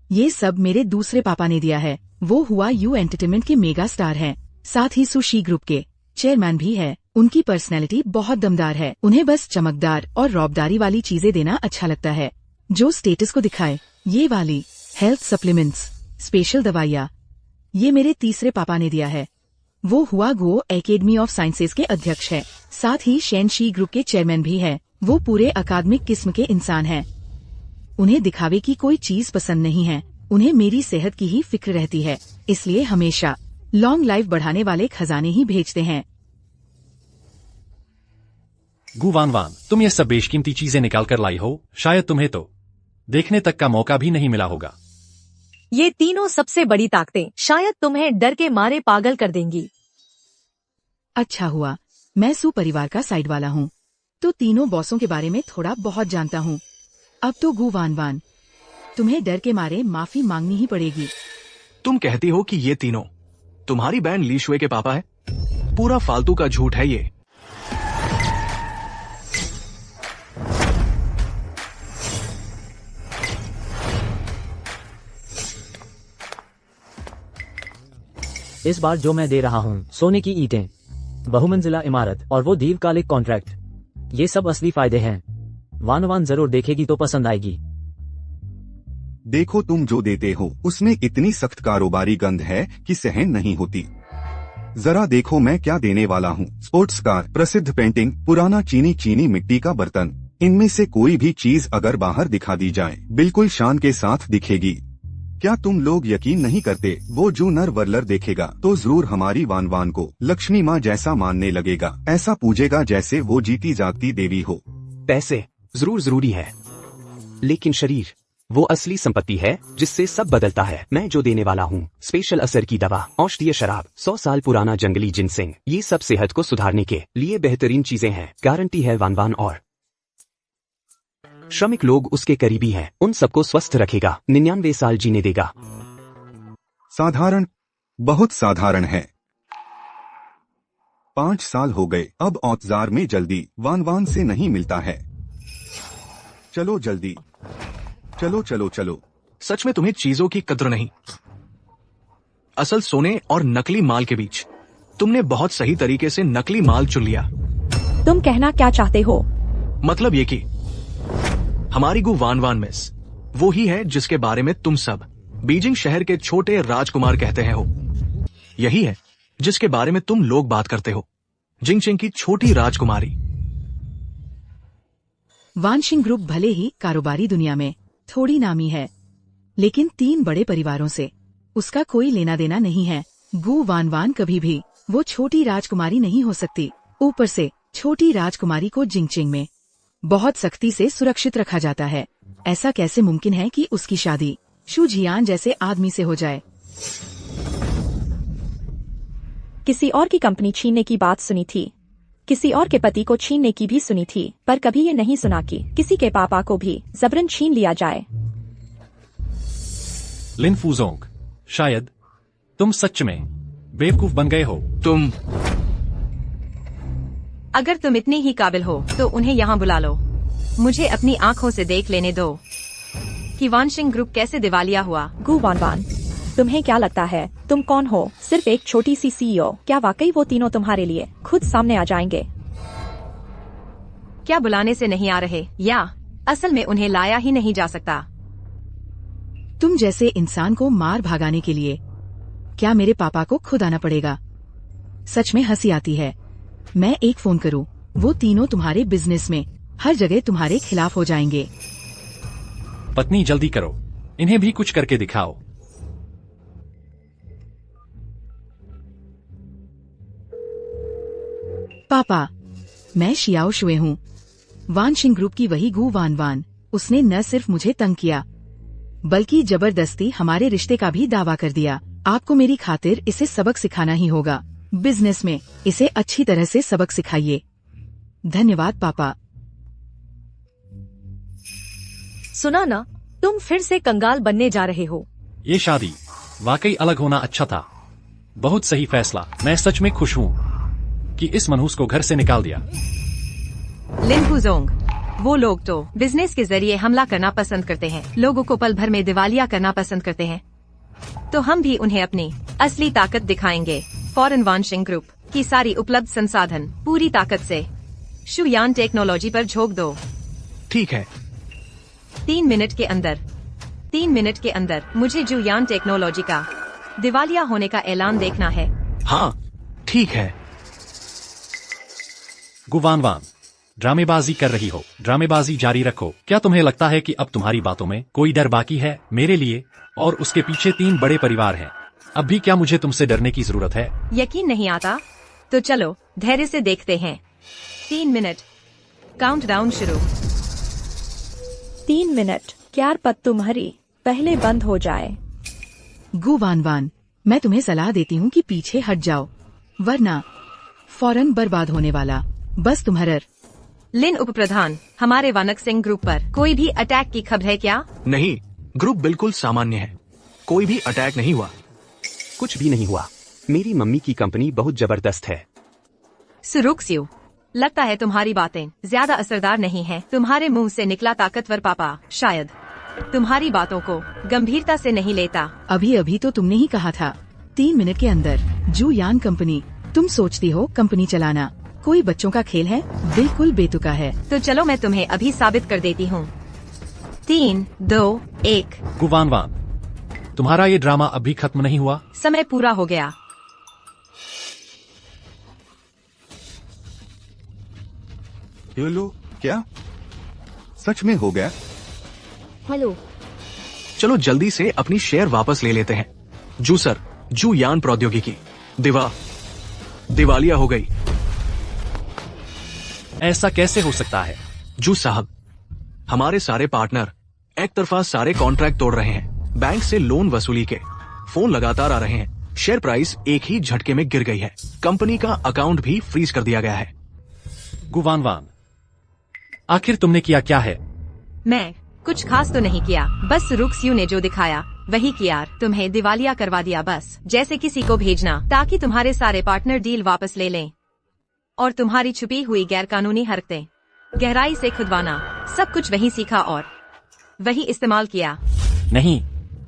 S9: ये सब मेरे दूसरे पापा ने दिया है। वो हुआ यू एंटरटेनमेंट के मेगा स्टार हैं। साथ ही सुशी ग्रुप के चेयरमैन भी है। उनकी पर्सनैलिटी बहुत दमदार है। उन्हें बस चमकदार और रौबदारी वाली चीजें देना अच्छा लगता है, जो स्टेटस को दिखाए। ये वाली हेल्थ सप्लीमेंट्स, स्पेशल दवाइयाँ, ये मेरे तीसरे पापा ने दिया है। वो हुआ गो एकेडमी ऑफ साइंसेज के अध्यक्ष है। साथ ही शेनशी ग्रुप के चेयरमैन भी है। वो पूरे अकादमिक किस्म के इंसान हैं। उन्हें दिखावे की कोई चीज पसंद नहीं है। उन्हें मेरी सेहत की ही फिक्र रहती है, इसलिए हमेशा लॉन्ग लाइफ बढ़ाने वाले खजाने ही भेजते हैं।
S7: गुवानवान, तुम ये सब बेशकीमती चीजें निकाल कर लाई हो। शायद तुम्हें तो देखने तक का मौका भी नहीं मिला होगा।
S8: ये तीनों सबसे बड़ी ताकतें शायद तुम्हें डर के मारे पागल कर देंगी।
S9: अच्छा हुआ मैं सू परिवार का साइड वाला हूँ, तो तीनों बॉसों के बारे में थोड़ा बहुत जानता हूँ। अब तो गुवानवान, तुम्हें डर के मारे माफी मांगनी ही पड़ेगी।
S1: तुम कहती हो कि ये तीनों तुम्हारी बहन लीशुए के पापा है? पूरा फालतू का झूठ है ये।
S3: इस बार जो मैं दे रहा हूँ, सोने की ईंटें, बहुमंजिला इमारत और वो दीर्घकालिक कॉन्ट्रैक्ट, ये सब असली फायदे हैं। वानवान जरूर देखेगी तो पसंद आएगी।
S4: देखो तुम जो देते हो उसमें इतनी सख्त कारोबारी गंध है कि सहन नहीं होती। जरा देखो मैं क्या देने वाला हूँ। स्पोर्ट्स कार, प्रसिद्ध पेंटिंग, पुराना चीनी मिट्टी का बर्तन, इनमें से कोई भी चीज अगर बाहर दिखा दी जाए बिल्कुल शान के साथ दिखेगी। क्या तुम लोग यकीन नहीं करते? वो जो नर वर्लर देखेगा तो जरूर हमारी वान को लक्ष्मी माँ जैसा मानने लगेगा, ऐसा पूजेगा जैसे वो जीती जागती देवी हो।
S5: पैसे जरूर जरूरी है, लेकिन शरीर वो असली संपत्ति है जिससे सब बदलता है। मैं जो देने वाला हूँ, स्पेशल असर की दवा, औषधीय शराब, 100 साल पुराना जंगली जिनसेंग, ये सब सेहत को सुधारने के लिए बेहतरीन चीजें हैं। गारंटी है वान और श्रमिक लोग उसके करीबी हैं, उन सबको स्वस्थ रखेगा, 99 साल जीने देगा।
S4: साधारण, बहुत साधारण है। 5 साल हो गए, अब औजार में जल्दी वान से नहीं मिलता है। चलो जल्दी, चलो चलो चलो।
S1: सच में तुम्हें चीजों की कद्र नहीं। असल सोने और नकली माल के बीच तुमने बहुत सही तरीके से नकली माल चुन लिया।
S10: तुम कहना क्या चाहते हो?
S1: मतलब ये कि हमारी गु वान मिस वो ही है जिसके बारे में तुम सब बीजिंग शहर के छोटे राजकुमार कहते हैं हो। यही है जिसके बारे में तुम लोग बात करते हो, जिंगचिंग की छोटी राजकुमारी।
S9: वानशिंग ग्रुप भले ही कारोबारी दुनिया में थोड़ी नामी है, लेकिन 3 बड़े परिवारों से उसका कोई लेना देना नहीं है। गु वान कभी भी वो छोटी राजकुमारी नहीं हो सकती। ऊपर से छोटी राजकुमारी को जिंगचिंग में बहुत सख्ती से सुरक्षित रखा जाता है। ऐसा कैसे मुमकिन है कि उसकी शादी शू जियान जैसे आदमी से हो जाए?
S10: किसी और की कंपनी छीनने की बात सुनी थी, किसी और के पति को छीनने की भी सुनी थी, पर कभी ये नहीं सुना कि किसी के पापा को भी जबरन छीन लिया जाए।
S7: लिन फूजोंग, शायद तुम सच में बेवकूफ बन गए हो।
S1: तुम
S2: अगर तुम इतने ही काबिल हो तो उन्हें यहाँ बुला लो। मुझे अपनी आंखों से देख लेने दो कि वानशिंग ग्रुप कैसे दिवालिया हुआ।
S10: गु वान, तुम्हें क्या लगता है तुम कौन हो? सिर्फ एक छोटी सी CEO। क्या वाकई वो तीनों तुम्हारे लिए खुद सामने आ जाएंगे?
S2: क्या बुलाने से नहीं आ रहे, या असल में उन्हें लाया ही नहीं जा सकता?
S9: तुम जैसे इंसान को मार भागाने के लिए क्या मेरे पापा को खुद आना पड़ेगा? सच में हंसी आती है। मैं एक फोन करूं, वो तीनों तुम्हारे बिजनेस में हर जगह तुम्हारे खिलाफ हो जाएंगे।
S7: पत्नी जल्दी करो, इन्हें भी कुछ करके दिखाओ।
S9: पापा, मैं शियाओ शुए हूँ, वानशिंग ग्रुप की वही गु वान। उसने न सिर्फ मुझे तंग किया बल्कि जबरदस्ती हमारे रिश्ते का भी दावा कर दिया। आपको मेरी खातिर इसे सबक सिखाना ही होगा। बिजनेस में इसे अच्छी तरह से सबक सिखाइए। धन्यवाद पापा।
S8: सुना ना, तुम फिर से कंगाल बनने जा रहे हो।
S7: ये शादी वाकई अलग होना अच्छा था। बहुत सही फैसला। मैं सच में खुश हूँ कि इस मनहूस को घर से निकाल दिया।
S2: लिन फूजोंग, वो लोग तो बिजनेस के जरिए हमला करना पसंद करते हैं, लोगों को पल भर में दिवालिया करना पसंद करते हैं, तो हम भी उन्हें अपनी असली ताकत दिखाएंगे। फॉरेन वानशिंग ग्रुप की सारी उपलब्ध संसाधन पूरी ताकत से शुयान टेक्नोलॉजी पर झोंक दो।
S1: ठीक है।
S2: 3 मिनट के अंदर मुझे जुयान टेक्नोलॉजी का दिवालिया होने का ऐलान देखना है।
S1: हाँ ठीक है।
S7: गुवान, ड्रामेबाजी कर रही हो, ड्रामेबाजी जारी रखो। क्या तुम्हें लगता है कि अब तुम्हारी बातों में कोई डर बाकी है? मेरे लिए और उसके पीछे 3 बड़े परिवार हैं। अब भी क्या मुझे तुमसे डरने की जरूरत है?
S2: यकीन नहीं आता? तो चलो धैर्य से देखते हैं। 3 मिनट, काउंटडाउन शुरू।
S10: 3 मिनट, क्यार पत तुम्हारी पहले बंद हो जाए।
S9: गु वान, मैं तुम्हें सलाह देती हूँ कि पीछे हट जाओ, वरना फौरन बर्बाद होने वाला बस तुम्हारा।
S2: लिन उप प्रधान, हमारे वानक सिंह ग्रुप पर कोई भी अटैक की खबर है क्या?
S1: नहीं, ग्रुप बिल्कुल सामान्य है, कोई भी अटैक नहीं हुआ।
S5: कुछ भी नहीं हुआ। मेरी मम्मी की कंपनी बहुत जबरदस्त है।
S2: सुरुक्स्यू, लगता है तुम्हारी बातें ज्यादा असरदार नहीं हैं। तुम्हारे मुंह से निकला ताकतवर पापा शायद तुम्हारी बातों को गंभीरता से नहीं लेता।
S9: अभी तो तुमने ही कहा था 3 मिनट के अंदर जुयान कंपनी। तुम सोचती हो कंपनी चलाना कोई बच्चों का खेल है? बिल्कुल बेतुका है।
S2: तो चलो मैं तुम्हें अभी साबित कर देती हूँ। 3, 2, 1।
S7: गुवान, तुम्हारा ये ड्रामा अभी खत्म नहीं हुआ।
S2: समय पूरा हो गया।
S4: ये लो। क्या सच में हो गया?
S6: हेलो,
S1: चलो जल्दी से अपनी शेयर वापस ले लेते हैं। जू सर, जू यान प्रौद्योगिकी दिवालिया हो गई।
S7: ऐसा कैसे हो सकता है?
S1: जू साहब, हमारे सारे पार्टनर एक तरफा सारे कॉन्ट्रैक्ट तोड़ रहे हैं। बैंक से लोन वसूली के फोन लगातार आ रहे हैं। शेयर प्राइस एक ही झटके में गिर गई है। कंपनी का अकाउंट भी फ्रीज कर दिया गया है।
S7: गुवानवान, आखिर तुमने किया क्या है?
S2: मैं कुछ खास तो नहीं किया, बस रुक्सयू ने जो दिखाया वही किया। तुम्हें दिवालिया करवा दिया, बस जैसे किसी को भेजना ताकि तुम्हारे सारे पार्टनर डील वापस ले लें और तुम्हारी छुपी हुई गैरकानूनी हरकतें गहराई से खुदवाना, सब कुछ वही सीखा और वही इस्तेमाल किया।
S7: नहीं,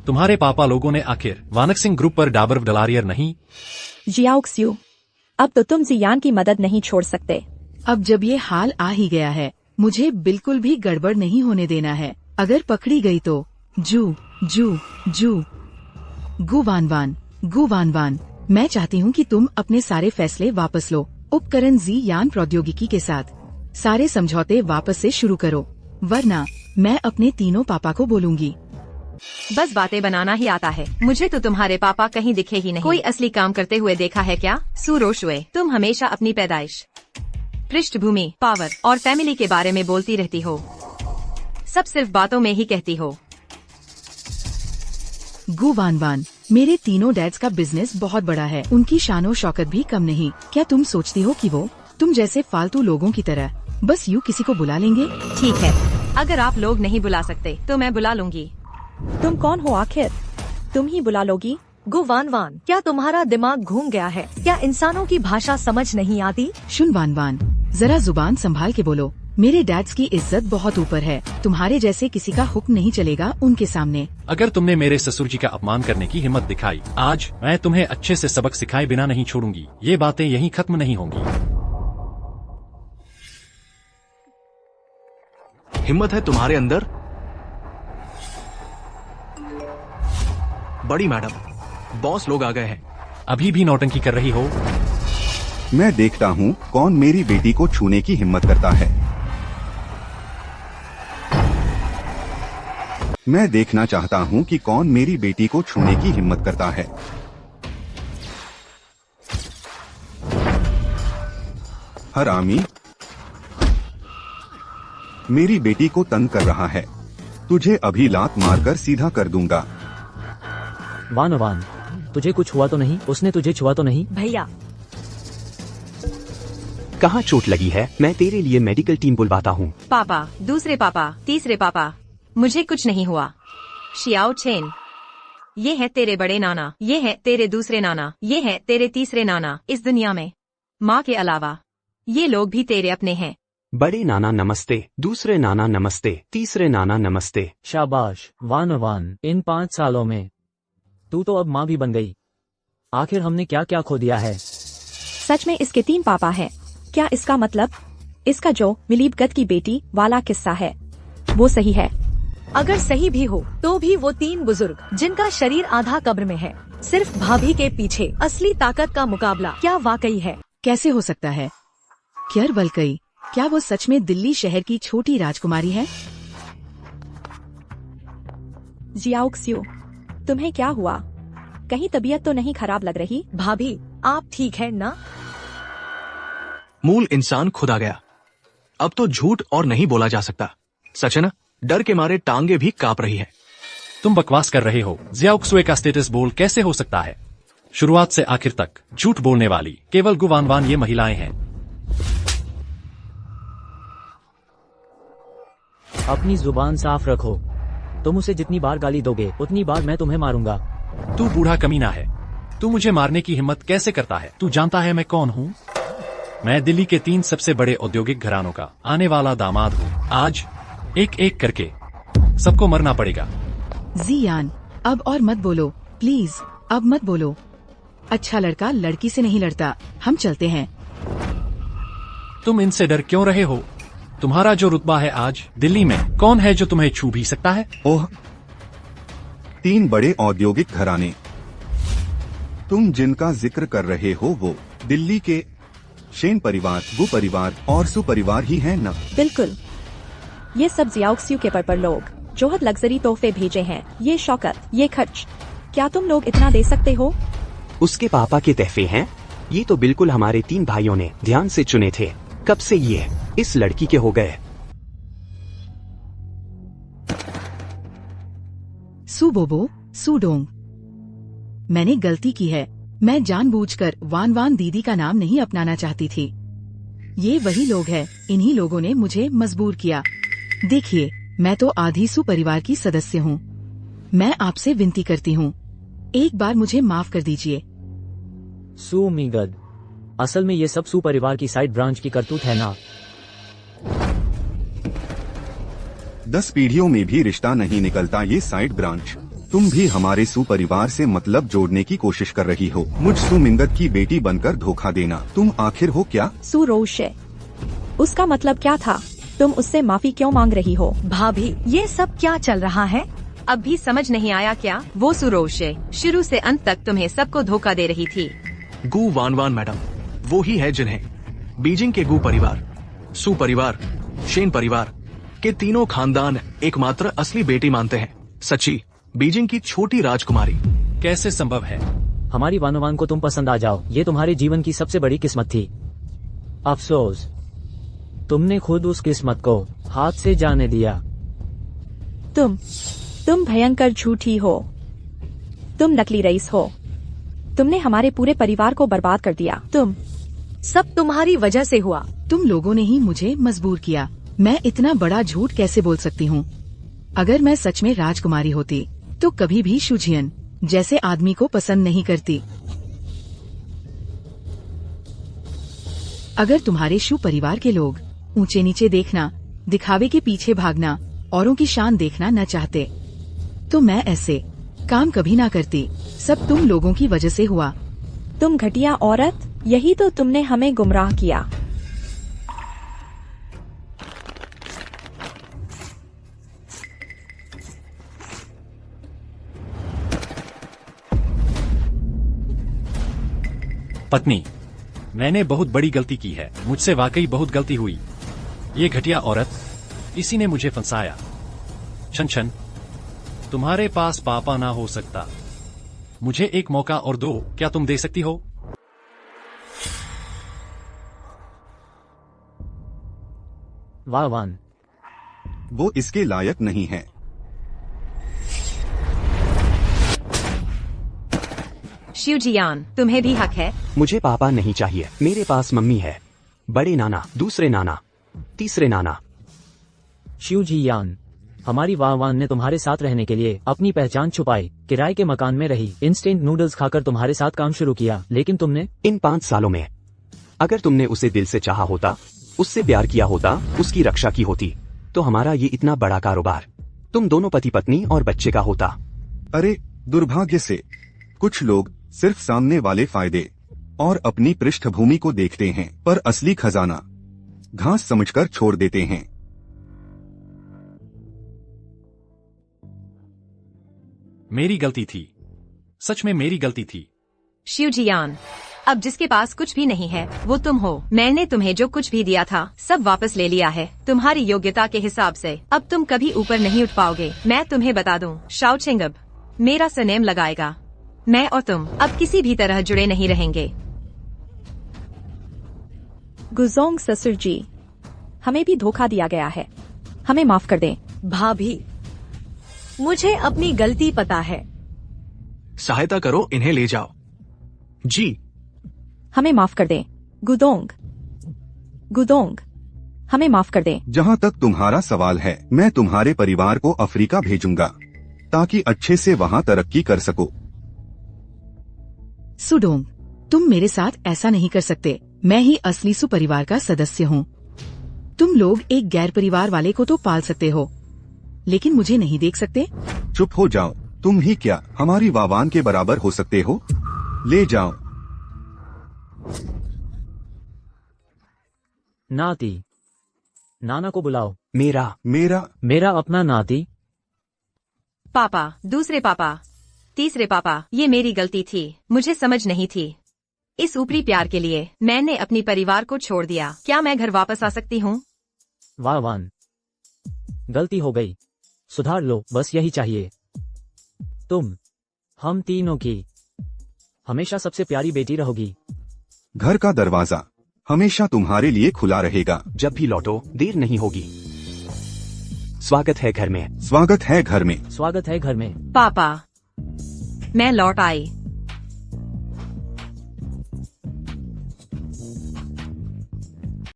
S7: तुम्हारे पापा लोगों ने आखिर वानक सिंह ग्रुप पर डाबर डलारियर नहीं?
S10: जियाओक्स्यू, अब तो तुम जियान की मदद नहीं छोड़ सकते।
S9: अब जब ये हाल आ ही गया है, मुझे बिल्कुल भी गड़बड़ नहीं होने देना है। अगर पकड़ी गई तो जू जू जू गुवानवान, मैं चाहती हूँ कि तुम अपने सारे फैसले वापस लो। उपकरण जी यान प्रौद्योगिकी के साथ सारे समझौते वापस से शुरू करो, वरना मैं अपने तीनों पापा को बोलूंगी।
S2: बस बातें बनाना ही आता है। मुझे तो तुम्हारे पापा कहीं दिखे ही नहीं। कोई असली काम करते हुए देखा है क्या? सुरोशुए, तुम हमेशा अपनी पैदाइश, पृष्ठभूमि, पावर और फैमिली के बारे में बोलती रहती हो। सब सिर्फ बातों में ही कहती हो।
S9: गुवानवान, मेरे तीनों डैड्स का बिजनेस बहुत बड़ा है, उनकी शानो शौकत भी कम नहीं। क्या तुम सोचती हो कि वो तुम जैसे फालतू लोगों की तरह बस यूँ किसी को बुला लेंगे?
S2: ठीक है, अगर आप लोग नहीं बुला सकते तो मैं बुला लूंगी।
S10: तुम कौन हो आखिर? तुम ही बुला लोगी?
S8: गुवानवान, क्या तुम्हारा दिमाग घूम गया है? क्या इंसानों की भाषा समझ नहीं आती?
S9: शुनवानवान, जरा जुबान संभाल के बोलो। मेरे डैड्स की इज्जत बहुत ऊपर है, तुम्हारे जैसे किसी का हुक्म नहीं चलेगा उनके सामने।
S7: अगर तुमने मेरे ससुर जी का अपमान करने की हिम्मत दिखाई, आज मैं तुम्हें अच्छे से सबक सिखाए बिना नहीं छोड़ूंगी। ये बातें यहीं खत्म नहीं होंगी।
S1: हिम्मत है तुम्हारे अंदर? बड़ी मैडम, बॉस लोग आ गए हैं।
S7: अभी भी नौटंकी कर रही हो?
S4: मैं देखता हूँ कौन मेरी बेटी को छूने की हिम्मत करता है। मैं देखना चाहता हूँ कि कौन मेरी बेटी को छूने की हिम्मत करता है। हरामी, मेरी बेटी को तंग कर रहा है। तुझे अभी लात मारकर सीधा कर दूंगा।
S3: वानवान, तुझे कुछ हुआ तो नहीं? उसने तुझे छुआ तो नहीं?
S8: भैया,
S5: कहाँ चोट लगी है? मैं तेरे लिए मेडिकल टीम बुलवाता हूँ।
S2: पापा, दूसरे पापा, तीसरे पापा, मुझे कुछ नहीं हुआ। शियाओ चेन, ये है तेरे बड़े नाना, ये है तेरे दूसरे नाना, ये है तेरे तीसरे नाना। इस दुनिया में माँ के अलावा ये लोग भी तेरे अपने हैं।
S5: बड़े नाना नमस्ते, दूसरे नाना नमस्ते, तीसरे नाना नमस्ते।
S3: शाबाश वानवान, इन 5 सालों में तू तो अब माँ भी बन गई। आखिर हमने क्या क्या खो दिया है?
S10: सच में इसके 3 पापा हैं। क्या इसका मतलब इसका जो मिलीबगत की बेटी वाला किस्सा है वो सही है?
S8: अगर सही भी हो तो भी वो 3 बुजुर्ग जिनका शरीर आधा कब्र में है, सिर्फ भाभी के पीछे असली ताकत का मुकाबला क्या वाकई है?
S9: कैसे हो सकता है? क्यरवलकई, क्या वो सच में दिल्ली शहर की छोटी राजकुमारी है?
S10: जियाओक्स्यू, तुम्हें क्या हुआ? कहीं तबीयत तो नहीं खराब लग रही?
S8: भाभी, आप ठीक है ना?
S1: मूल इंसान खुद आ गया। अब तो झूठ और नहीं बोला जा सकता। सच है ना? डर के मारे टांगे भी कांप रही है।
S7: तुम बकवास कर रहे हो। जियाओक्सुए का स्टेटस बोल कैसे हो सकता है? शुरुआत से आखिर तक झूठ बोलने वाली केवल गुवानवान ये महिलाएं हैं।
S3: अपनी जुबान साफ रखो। तुम उसे जितनी बार गाली दोगे उतनी बार मैं तुम्हें मारूंगा।
S7: तू बूढ़ा कमीना है। तू मुझे मारने की हिम्मत कैसे करता है? तू जानता है मैं कौन हूँ? मैं दिल्ली के 3 सबसे बड़े औद्योगिक घरानों का आने वाला दामाद हूँ। आज एक एक करके सबको मरना पड़ेगा।
S9: जियान, अब और मत बोलो प्लीज, अब मत बोलो। अच्छा लड़का लड़की से नहीं लड़ता। हम चलते हैं।
S7: तुम इनसे डर क्यों रहे हो? तुम्हारा जो रुतबा है आज दिल्ली में, कौन है जो तुम्हें छू भी सकता है?
S4: ओह, 3 बड़े औद्योगिक घराने। तुम जिनका जिक्र कर रहे हो वो दिल्ली के शेन परिवार, गु परिवार और सु परिवार ही हैं न?
S10: बिल्कुल, ये सब जियाओक्स्यू के पर लोग जोहत लग्जरी तोहफे भेजे हैं। ये शौकत, ये खर्च, क्या तुम लोग इतना दे सकते हो?
S5: उसके पापा के तहफे हैं। ये तो बिल्कुल हमारे 3 भाइयों ने ध्यान से चुने थे। कब से ये इस लड़की के हो गए?
S9: सु बोबो, सु डोंग, मैंने गलती की है। मैं जानबूझकर वान वान दीदी का नाम नहीं अपनाना चाहती थी। ये वही लोग हैं, इन्हीं लोगों ने मुझे मजबूर किया। देखिए, मैं तो आधी सु परिवार की सदस्य हूँ। मैं आपसे विनती करती हूँ, एक बार मुझे माफ कर दीजिए।
S3: सु मिगद, असल में ये सब सु परिवार की साइड ब्रांच की करतूत है ना?
S4: 10 पीढ़ियों में भी रिश्ता नहीं निकलता ये साइड ब्रांच। तुम भी हमारे सु परिवार से मतलब जोड़ने की कोशिश कर रही हो। मुझ सु मिंगत की बेटी बनकर धोखा देना। तुम आखिर हो क्या?
S10: सु रोशे, उसका मतलब क्या था? तुम उससे माफी क्यों मांग रही हो?
S8: भाभी, ये सब क्या चल रहा है?
S2: अब भी समझ नहीं आया क्या? वो सुरोशे शुरू से अंत तक तुम्हें सबको धोखा दे रही थी।
S1: गु वान वान मैडम वो ही है जिन्हें बीजिंग के गु परिवार, सु परिवार, शेन परिवार के तीनों खानदान एकमात्र असली बेटी मानते हैं। सच्ची बीजिंग की छोटी राजकुमारी।
S7: कैसे संभव है?
S3: हमारी वानोवान को तुम पसंद आ जाओ, ये तुम्हारे जीवन की सबसे बड़ी किस्मत थी। अफसोस, तुमने खुद उस किस्मत को हाथ से जाने दिया।
S10: तुम भयंकर झूठी हो। तुम नकली रईस हो। तुमने हमारे पूरे परिवार को बर्बाद कर दिया।
S8: सब तुम्हारी वजह से हुआ।
S9: तुम लोगों ने ही मुझे मजबूर किया। मैं इतना बड़ा झूठ कैसे बोल सकती हूँ? अगर मैं सच में राजकुमारी होती तो कभी भी शुजियन जैसे आदमी को पसंद नहीं करती। अगर तुम्हारे शु परिवार के लोग ऊंचे नीचे देखना, दिखावे के पीछे भागना, औरों की शान देखना न चाहते तो मैं ऐसे काम कभी ना करती। सब तुम लोगों की वजह से हुआ।
S10: तुम घटिया औरत, यही तो तुमने हमें गुमराह किया।
S7: पत्नी, मैंने बहुत बड़ी गलती की है। मुझसे वाकई बहुत गलती हुई। ये घटिया औरत, इसी ने मुझे फंसाया। छन छन, तुम्हारे पास पापा ना हो सकता। मुझे एक मौका और दो, क्या तुम दे सकती हो?
S3: वान,
S4: वो इसके लायक नहीं है।
S2: शिवजियान, तुम्हें भी हक है।
S5: मुझे पापा नहीं चाहिए। मेरे पास मम्मी है, बड़े नाना, दूसरे नाना, तीसरे नाना।
S3: शिवजियान, हमारी वाहवान ने तुम्हारे साथ रहने के लिए अपनी पहचान छुपाई, किराए के मकान में रही, इंस्टेंट नूडल्स खाकर तुम्हारे साथ काम शुरू किया, लेकिन तुमने
S5: इन 5 सालों में अगर तुमने उसे दिल से चाहा होता, उससे प्यार किया होता, उसकी रक्षा की होती, तो हमारा ये इतना बड़ा कारोबार तुम दोनों पति पत्नी और बच्चे का होता।
S4: अरे दुर्भाग्य से कुछ लोग सिर्फ सामने वाले फायदे और अपनी पृष्ठभूमि को देखते हैं, पर असली खजाना घास समझकर छोड़ देते हैं।
S7: मेरी गलती थी, सच में मेरी गलती थी।
S2: शिवजियान, अब जिसके पास कुछ भी नहीं है वो तुम हो। मैंने तुम्हें जो कुछ भी दिया था सब वापस ले लिया है। तुम्हारी योग्यता के हिसाब से अब तुम कभी ऊपर नहीं उठ पाओगे। मैं तुम्हें बता दूं, शाओ चेंगब मेरा सरनेम लगाएगा। मैं और तुम अब किसी भी तरह जुड़े नहीं रहेंगे।
S10: गुजोंग ससुर जी, हमें भी धोखा दिया गया है, हमें माफ कर दें।
S8: भाभी, मुझे अपनी गलती पता है।
S1: सहायता करो, इन्हें ले जाओ। जी,
S10: हमें माफ कर दें। गुदोंग, हमें माफ कर दें।
S4: जहाँ तक तुम्हारा सवाल है, मैं तुम्हारे परिवार को अफ्रीका भेजूंगा ताकि अच्छे से वहाँ तरक्की कर सको।
S9: सुडोंग, तुम मेरे साथ ऐसा नहीं कर सकते। मैं ही असली सु परिवार का सदस्य हूँ। तुम लोग एक गैर परिवार वाले को तो पाल सकते हो, लेकिन मुझे नहीं देख सकते।
S4: चुप हो जाओ। तुम ही क्या हमारी वावान के बराबर हो सकते हो? ले जाओ।
S3: नाती, नाना को बुलाओ।
S5: मेरा
S3: अपना नाती।
S2: पापा, दूसरे पापा, तीसरे पापा, ये मेरी गलती थी। मुझे समझ नहीं थी। इस ऊपरी प्यार के लिए मैंने अपनी परिवार को छोड़ दिया। क्या मैं घर वापस आ सकती हूँ?
S3: वाह वान, गलती हो गई, सुधार लो, बस यही चाहिए। तुम हम तीनों की हमेशा सबसे प्यारी बेटी रहोगी।
S4: घर का दरवाजा हमेशा तुम्हारे लिए खुला रहेगा।
S5: जब भी लौटो देर नहीं होगी। स्वागत है घर में।
S4: स्वागत है घर में।
S3: स्वागत है घर में।
S2: पापा, मैं लौट आई।